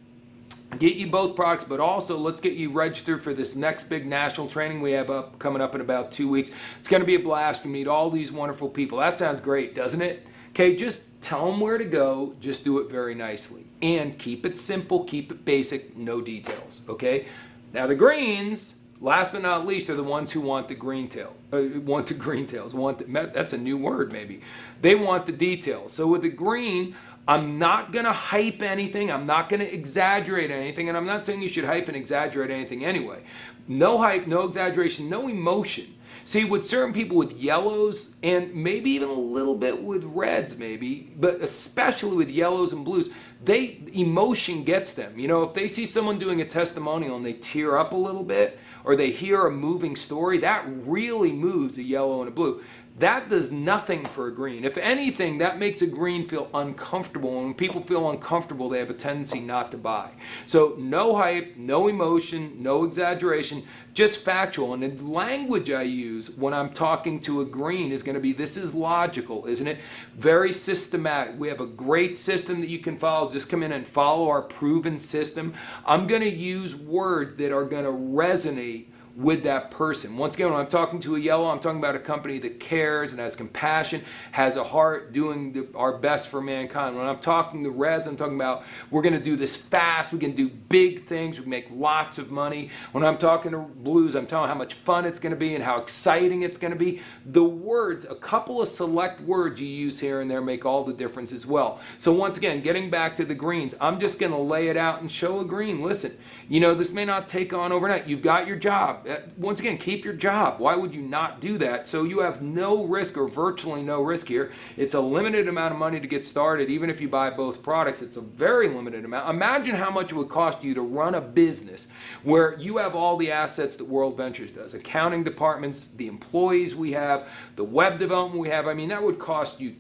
get you both products, but also let's get you registered for this next big national training we have coming up in about 2 weeks. It's going to be a blast. You meet all these wonderful people. That sounds great, doesn't it? Okay, just tell them where to go. Just do it very nicely. And keep it simple, keep it basic, no details. Okay? Now the greens, last but not least, are the ones who want the green tail. That's a new word maybe. They want the details. So with the green, I'm not going to hype anything. I'm not going to exaggerate anything. And I'm not saying you should hype and exaggerate anything anyway. No hype, no exaggeration, no emotion. See, with certain people with yellows, and maybe even a little bit with reds maybe, but especially with yellows and blues, emotion gets them. If they see someone doing a testimonial and they tear up a little bit, or they hear a moving story, that really moves a yellow and a blue. That does nothing for a green. If anything, that makes a green feel uncomfortable. And when people feel uncomfortable, they have a tendency not to buy. So no hype, no emotion, no exaggeration, just factual. And the language I use when I'm talking to a green is going to be, this is logical, isn't it? Very systematic. We have a great system that you can follow. Just come in and follow our proven system. I'm going to use words that are going to resonate with that person. Once again, when I'm talking to a yellow, I'm talking about a company that cares and has compassion, has a heart, doing our best for mankind. When I'm talking to reds, I'm talking about we're going to do this fast, we can do big things, we can make lots of money. When I'm talking to blues, I'm telling how much fun it's going to be and how exciting it's going to be. The words, a couple of select words you use here and there make all the difference as well. So once again, getting back to the greens, I'm just going to lay it out and show a green. Listen, this may not take on overnight. You've got your job. Once again, keep your job. Why would you not do that? So you have no risk, or virtually no risk here. It's a limited amount of money to get started. Even if you buy both products, it's a very limited amount. Imagine how much it would cost you to run a business where you have all the assets that World Ventures does. Accounting departments, the employees we have, the web development we have. I mean, that would cost you,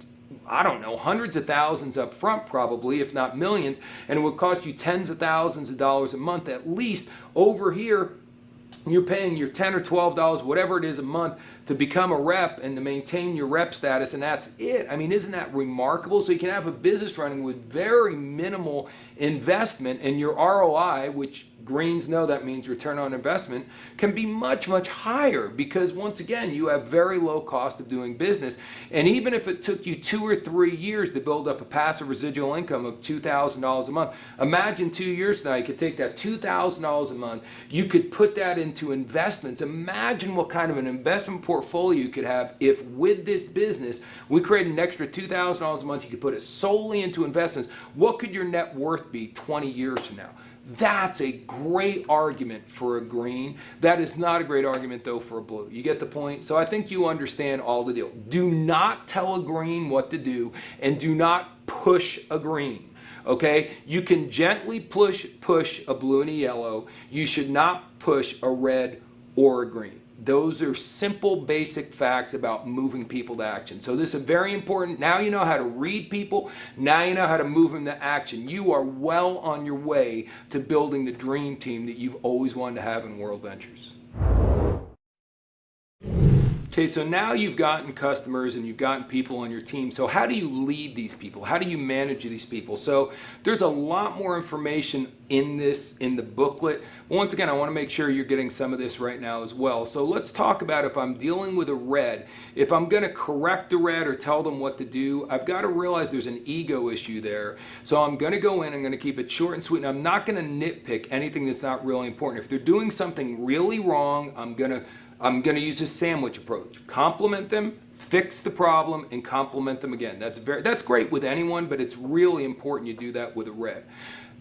I don't know, hundreds of thousands up front probably, if not millions, and it would cost you tens of thousands of dollars a month at least. Over here, you're paying your $10 or $12, whatever it is a month, to become a rep and to maintain your rep status, and that's it. I mean, isn't that remarkable? So you can have a business running with very minimal investment, and your ROI, which Greens know that means return on investment, can be much, much higher because, once again, you have very low cost of doing business. And even if it took you 2 or 3 years to build up a passive residual income of $2,000 a month, imagine 2 years from now you could take that $2,000 a month, you could put that into investments. Imagine what kind of an investment portfolio you could have if with this business we created an extra $2,000 a month, you could put it solely into investments. What could your net worth be 20 years from now? That's a great argument for a green. That is not a great argument, though, for a blue. You get the point? So I think you understand all the deal. Do not tell a green what to do, and do not push a green. Okay? You can gently push a blue and a yellow. You should not push a red or a green. Those are simple, basic facts about moving people to action. So this is very important. Now you know how to read people. Now you know how to move them to action. You are well on your way to building the dream team that you've always wanted to have in World Ventures. Okay, so now you've gotten customers and you've gotten people on your team. So how do you lead these people? How do you manage these people? So there's a lot more information in the booklet. But once again, I want to make sure you're getting some of this right now as well. So let's talk about if I'm dealing with a red, if I'm going to correct a red or tell them what to do, I've got to realize there's an ego issue there. So I'm going to go in, I'm going to keep it short and sweet, and I'm not going to nitpick anything that's not really important. If they're doing something really wrong, I'm going to use a sandwich approach. Compliment them, fix the problem, and compliment them again. That's great with anyone, but it's really important you do that with a red.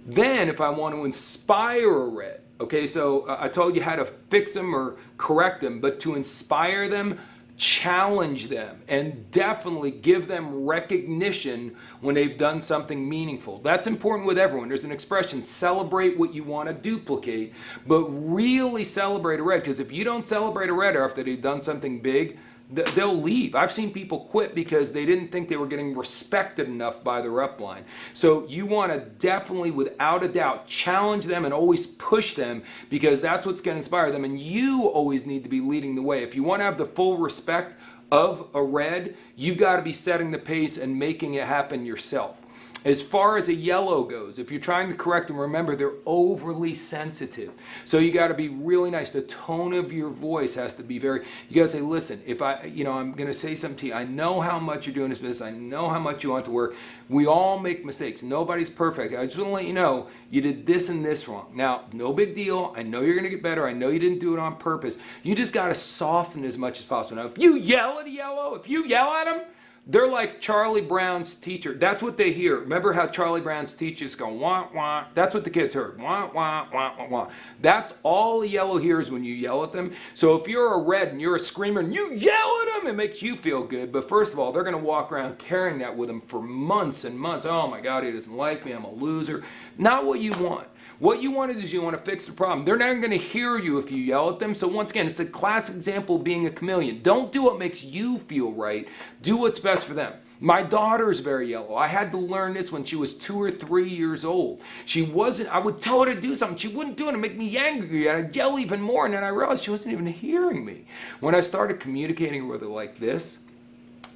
Then if I want to inspire a red, okay, so I told you how to fix them or correct them, but to inspire them, challenge them, and definitely give them recognition when they've done something meaningful. That's important with everyone. There's an expression, celebrate what you want to duplicate, but really celebrate a red, because if you don't celebrate a red after they've done something big, they'll leave. I've seen people quit because they didn't think they were getting respected enough by their upline. So you want to definitely, without a doubt, challenge them and always push them, because that's what's going to inspire them. And you always need to be leading the way. If you want to have the full respect of a red, you've got to be setting the pace and making it happen yourself. As far as a yellow goes, if you're trying to correct them, remember they're overly sensitive. So you got to be really nice. The tone of your voice has to be very, you got to say, listen, if I'm going to say something to you, I know how much you're doing this business. I know how much you want to work. We all make mistakes. Nobody's perfect. I just want to let you know you did this and this wrong. Now, no big deal. I know you're going to get better. I know you didn't do it on purpose. You just got to soften as much as possible. Now, if you yell at a yellow, if you yell at them, they're like Charlie Brown's teacher. That's what they hear. Remember how Charlie Brown's teachers go, wah, wah. That's what the kids heard, wah, wah, wah, wah, wah. That's all the yellow hears when you yell at them. So if you're a red and you're a screamer and you yell at them, it makes you feel good. But first of all, they're going to walk around carrying that with them for months and months. Oh my God, he doesn't like me. I'm a loser. Not what you want. What you want to do is you want to fix the problem. They're not going to hear you if you yell at them. So once again, it's a classic example of being a chameleon. Don't do what makes you feel right. Do what's best for them. My daughter's very yellow. I had to learn this when she was 2 or 3 years old. I would tell her to do something. She wouldn't do it and make me angry. And I'd yell even more. And then I realized she wasn't even hearing me. When I started communicating with her like this,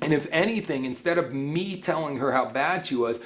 and if anything, instead of me telling her how bad she was,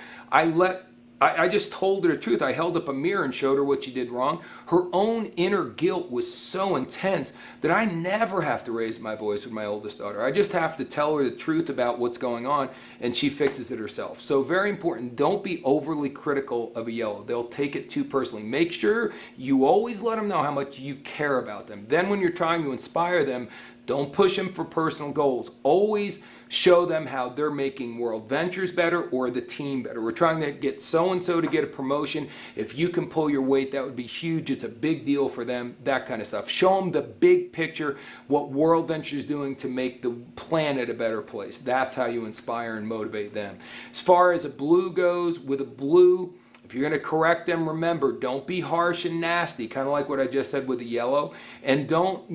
I just told her the truth. I held up a mirror and showed her what she did wrong. Her own inner guilt was so intense that I never have to raise my voice with my oldest daughter. I just have to tell her the truth about what's going on, and she fixes it herself. So very important, don't be overly critical of a yellow. They'll take it too personally. Make sure you always let them know how much you care about them. Then when you're trying to inspire them, don't push them for personal goals. Always show them how they're making World Ventures better or the team better. We're trying to get so-and-so to get a promotion. If you can pull your weight, that would be huge. It's a big deal for them, that kind of stuff. Show them the big picture, what World Ventures is doing to make the planet a better place. That's how you inspire and motivate them. As far as a blue goes, with a blue, if you're going to correct them, remember, don't be harsh and nasty, kind of like what I just said with the yellow. And don't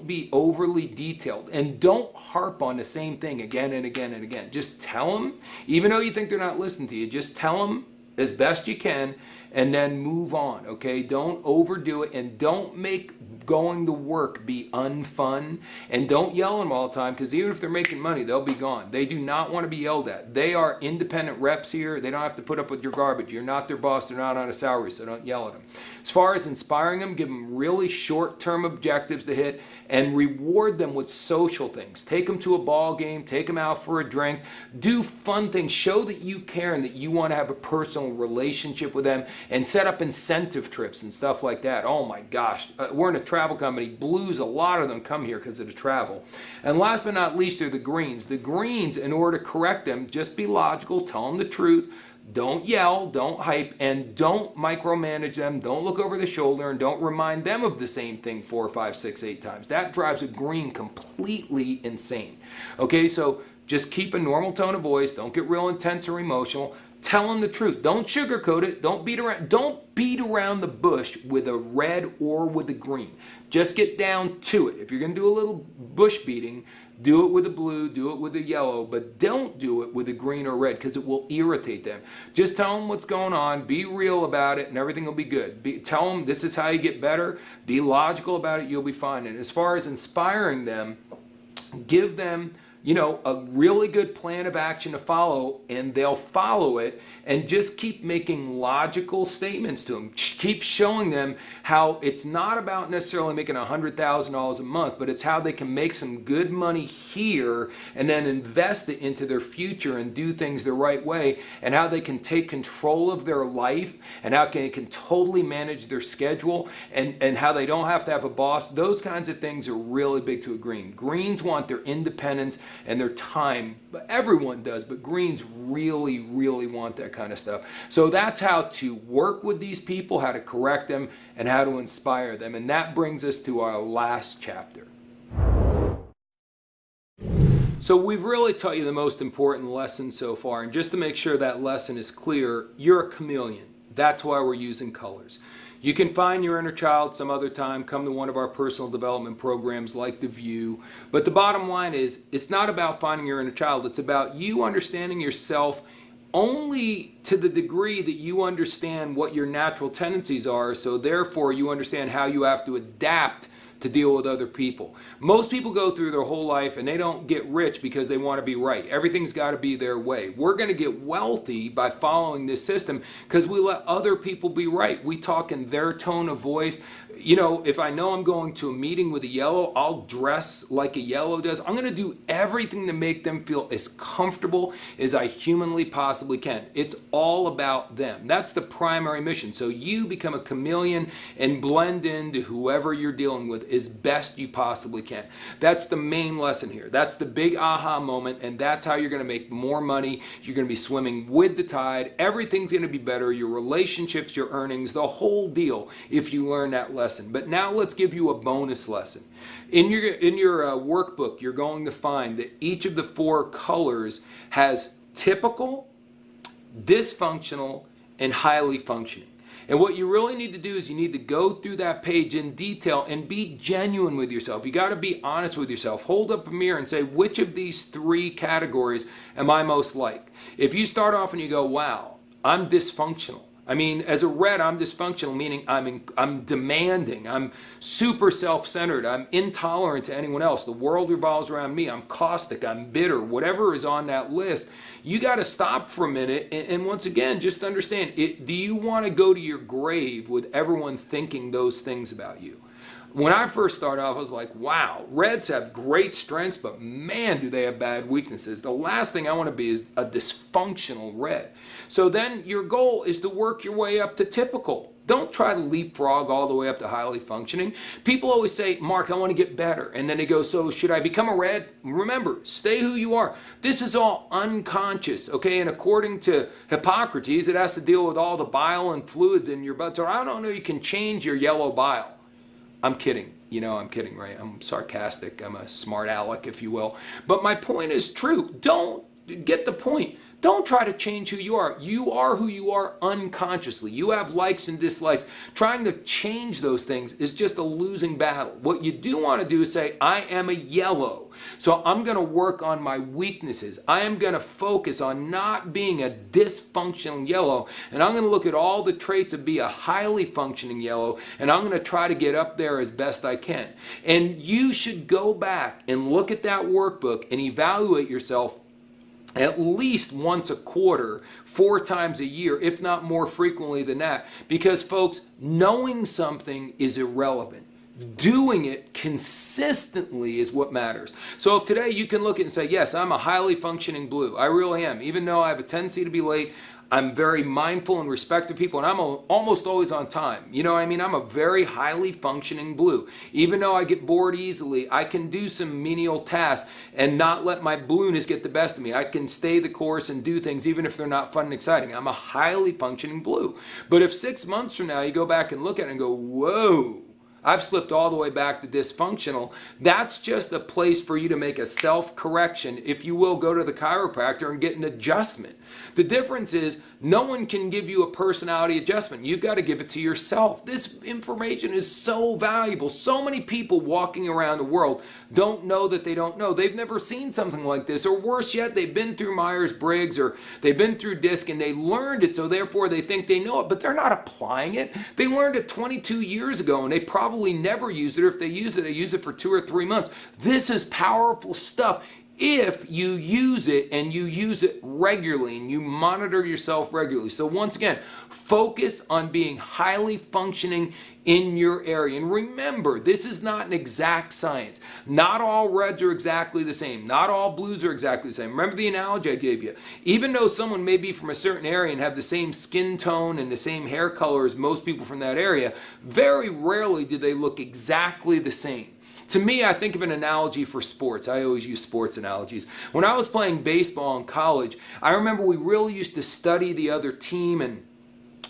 be overly detailed. And don't harp on the same thing again and again and again. Just tell them, even though you think they're not listening to you, just tell them as best you can, and then move on, okay? Don't overdo it, and don't make going to work be unfun, and don't yell at them all the time, because even if they're making money, they'll be gone. They do not want to be yelled at. They are independent reps here. They don't have to put up with your garbage. You're not their boss. They're not on a salary, so don't yell at them. As far as inspiring them, give them really short-term objectives to hit, and reward them with social things. Take them to a ball game, take them out for a drink, do fun things, show that you care and that you want to have a personal relationship with them, and set up incentive trips and stuff like that. Oh my gosh, we're in a travel company. Blues, a lot of them come here because of the travel. And last but not least are the greens. The greens, in order to correct them, just be logical, tell them the truth. Don't yell, don't hype, and don't micromanage them. Don't look over the shoulder, and don't remind them of the same thing 4, 5, 6, 8 times. That drives a green completely insane. Okay, so just keep a normal tone of voice. Don't get real intense or emotional. Tell them the truth. Don't sugarcoat it. Don't beat around the bush with a red or with a green. Just get down to it. If you're going to do a little bush beating, do it with a blue, do it with a yellow, but don't do it with a green or red, because it will irritate them. Just tell them what's going on, be real about it, and everything will be good. Tell them this is how you get better, be logical about it, you'll be fine. And as far as inspiring them, give them, you know, a really good plan of action to follow, and they'll follow it, and just keep making logical statements to them. Keep showing them how it's not about necessarily making $100,000 a month, but it's how they can make some good money here and then invest it into their future and do things the right way, and how they can take control of their life, and how they can totally manage their schedule, and how they don't have to have a boss. Those kinds of things are really big to a green. Greens want their independence and their time. But everyone does, but greens really, really want that kind of stuff. So that's how to work with these people, how to correct them, and how to inspire them. And that brings us to our last chapter. So we've really taught you the most important lesson so far, and just to make sure that lesson is clear, you're a chameleon. That's why we're using colors. You can find your inner child some other time. Come to one of our personal development programs like The View. But the bottom line is, it's not about finding your inner child. It's about you understanding yourself only to the degree that you understand what your natural tendencies are. So therefore, you understand how you have to adapt to deal with other people. Most people go through their whole life and they don't get rich because they want to be right. Everything's got to be their way. We're going to get wealthy by following this system because we let other people be right. We talk in their tone of voice. You know, if I know I'm going to a meeting with a yellow, I'll dress like a yellow does. I'm going to do everything to make them feel as comfortable as I humanly possibly can. It's all about them. That's the primary mission. So you become a chameleon and blend into whoever you're dealing with as best you possibly can. That's the main lesson here. That's the big aha moment, and that's how you're going to make more money. You're going to be swimming with the tide. Everything's going to be better. Your relationships, your earnings, the whole deal if you learn that lesson. But now let's give you a bonus lesson. In your workbook, you're going to find that each of the 4 colors has typical, dysfunctional, and highly functioning. And what you really need to do is you need to go through that page in detail and be genuine with yourself. You got to be honest with yourself. Hold up a mirror and say, which of these 3 categories am I most like? If you start off and you go, wow, I'm dysfunctional. I mean, as a red, I'm dysfunctional, meaning I'm demanding, I'm super self-centered, I'm intolerant to anyone else. The world revolves around me, I'm caustic, I'm bitter, whatever is on that list. You got to stop for a minute and once again, just understand, do you want to go to your grave with everyone thinking those things about you? When I first started off, I was like, wow, reds have great strengths, but man, do they have bad weaknesses. The last thing I want to be is a dysfunctional red. So then your goal is to work your way up to typical. Don't try to leapfrog all the way up to highly functioning. People always say, Mark, I want to get better. And then they go, so should I become a red? Remember, stay who you are. This is all unconscious, okay? And according to Hippocrates, it has to deal with all the bile and fluids in your butt. So I don't know you can change your yellow bile. I'm kidding. You know, I'm kidding, right? I'm sarcastic. I'm a smart aleck, if you will. But my point is true. Don't get the point. Don't try to change who you are. You are who you are unconsciously. You have likes and dislikes. Trying to change those things is just a losing battle. What you do want to do is say, I am a yellow. So I'm going to work on my weaknesses. I am going to focus on not being a dysfunctional yellow. And I'm going to look at all the traits of be a highly functioning yellow. And I'm going to try to get up there as best I can. And you should go back and look at that workbook and evaluate yourself at least once a quarter, 4 times a year, if not more frequently than that. Because folks, knowing something is irrelevant. Doing it consistently is what matters. So if today you can look at it and say, yes, I'm a highly functioning blue. I really am. Even though I have a tendency to be late, I'm very mindful and respect of people, and I'm almost always on time. You know what I mean? I'm a very highly functioning blue. Even though I get bored easily, I can do some menial tasks and not let my blueness get the best of me. I can stay the course and do things even if they're not fun and exciting. I'm a highly functioning blue. But if 6 months from now you go back and look at it and go, whoa, I've slipped all the way back to dysfunctional, that's just a place for you to make a self-correction. If you will, go to the chiropractor and get an adjustment. The difference is no one can give you a personality adjustment. You've got to give it to yourself. This information is so valuable. So many people walking around the world don't know that they don't know. They've never seen something like this, or worse yet, they've been through Myers-Briggs or they've been through DISC and they learned it, so therefore they think they know it, but they're not applying it. They learned it 22 years ago and they probably never use it, or if they use it, they use it for 2 or 3 months. This is powerful stuff if you use it and you use it regularly and you monitor yourself regularly. So once again, focus on being highly functioning in your area. And remember, this is not an exact science. Not all reds are exactly the same. Not all blues are exactly the same. Remember the analogy I gave you. Even though someone may be from a certain area and have the same skin tone and the same hair color as most people from that area, very rarely do they look exactly the same. To me, I think of an analogy for sports. I always use sports analogies. When I was playing baseball in college, I remember we really used to study the other team and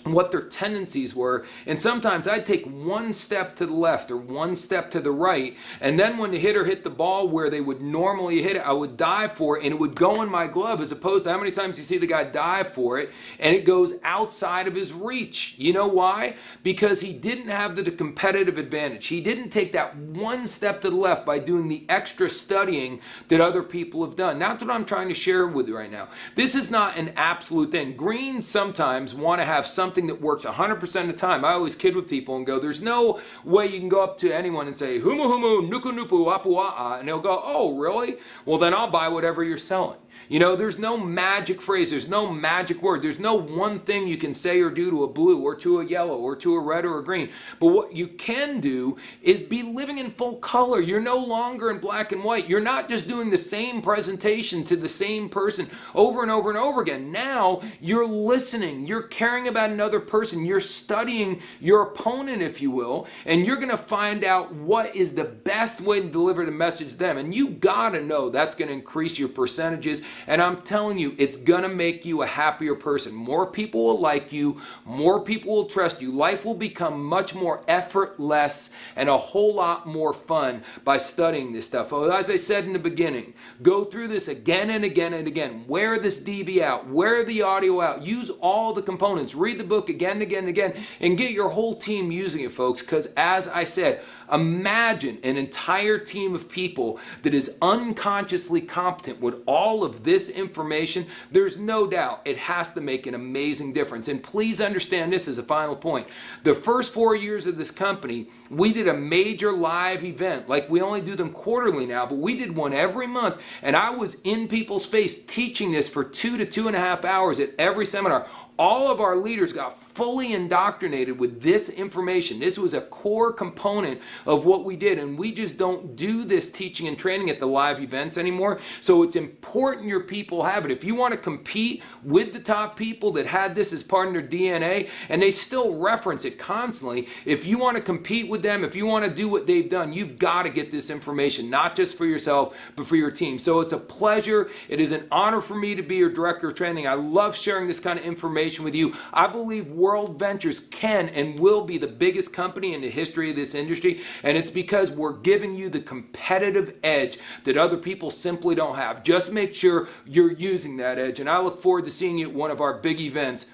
what their tendencies were, and sometimes I'd take 1 step to the left or 1 step to the right, and then when the hitter hit the ball where they would normally hit it, I would dive for it and it would go in my glove, as opposed to how many times you see the guy dive for it and it goes outside of his reach. You know why? Because he didn't have the competitive advantage. He didn't take that 1 step to the left by doing the extra studying that other people have done. That's what I'm trying to share with you right now. This is not an absolute thing. Greens sometimes want to have something that works 100% of the time. I always kid with people and go, there's no way you can go up to anyone and say, humu humu, nuku nupu, apu a, and they'll go, oh, really? Well, then I'll buy whatever you're selling. You know, there's no magic phrase, there's no magic word, there's no one thing you can say or do to a blue or to a yellow or to a red or a green. But what you can do is be living in full color. You're no longer in black and white. You're not just doing the same presentation to the same person over and over and over again. Now you're listening, you're caring about another person, you're studying your opponent, if you will, and you're going to find out what is the best way to deliver the message to them. And you got to know that's going to increase your percentages. And I'm telling you, it's going to make you a happier person. More people will like you. More people will trust you. Life will become much more effortless and a whole lot more fun by studying this stuff. As I said in the beginning, go through this again and again and again. Wear this DV out. Wear the audio out. Use all the components. Read the book again and again and again. And get your whole team using it, folks. Because as I said, imagine an entire team of people that is unconsciously competent with all of this information. There's no doubt it has to make an amazing difference. And please understand this as a final point. The first 4 years of this company, we did a major live event. Like, we only do them quarterly now, but we did one every month. And I was in people's face teaching this for 2 to 2.5 hours at every seminar. All of our leaders got fully indoctrinated with this information. This was a core component of what we did, and we just don't do this teaching and training at the live events anymore. So it's important your people have it. If you want to compete with the top people that had this as part of their DNA, and they still reference it constantly, if you want to compete with them, if you want to do what they've done, you've got to get this information, not just for yourself, but for your team. So it's a pleasure. It is an honor for me to be your director of training. I love sharing this kind of information information with you. I believe World Ventures can and will be the biggest company in the history of this industry, and it's because we're giving you the competitive edge that other people simply don't have. Just make sure you're using that edge, and I look forward to seeing you at one of our big events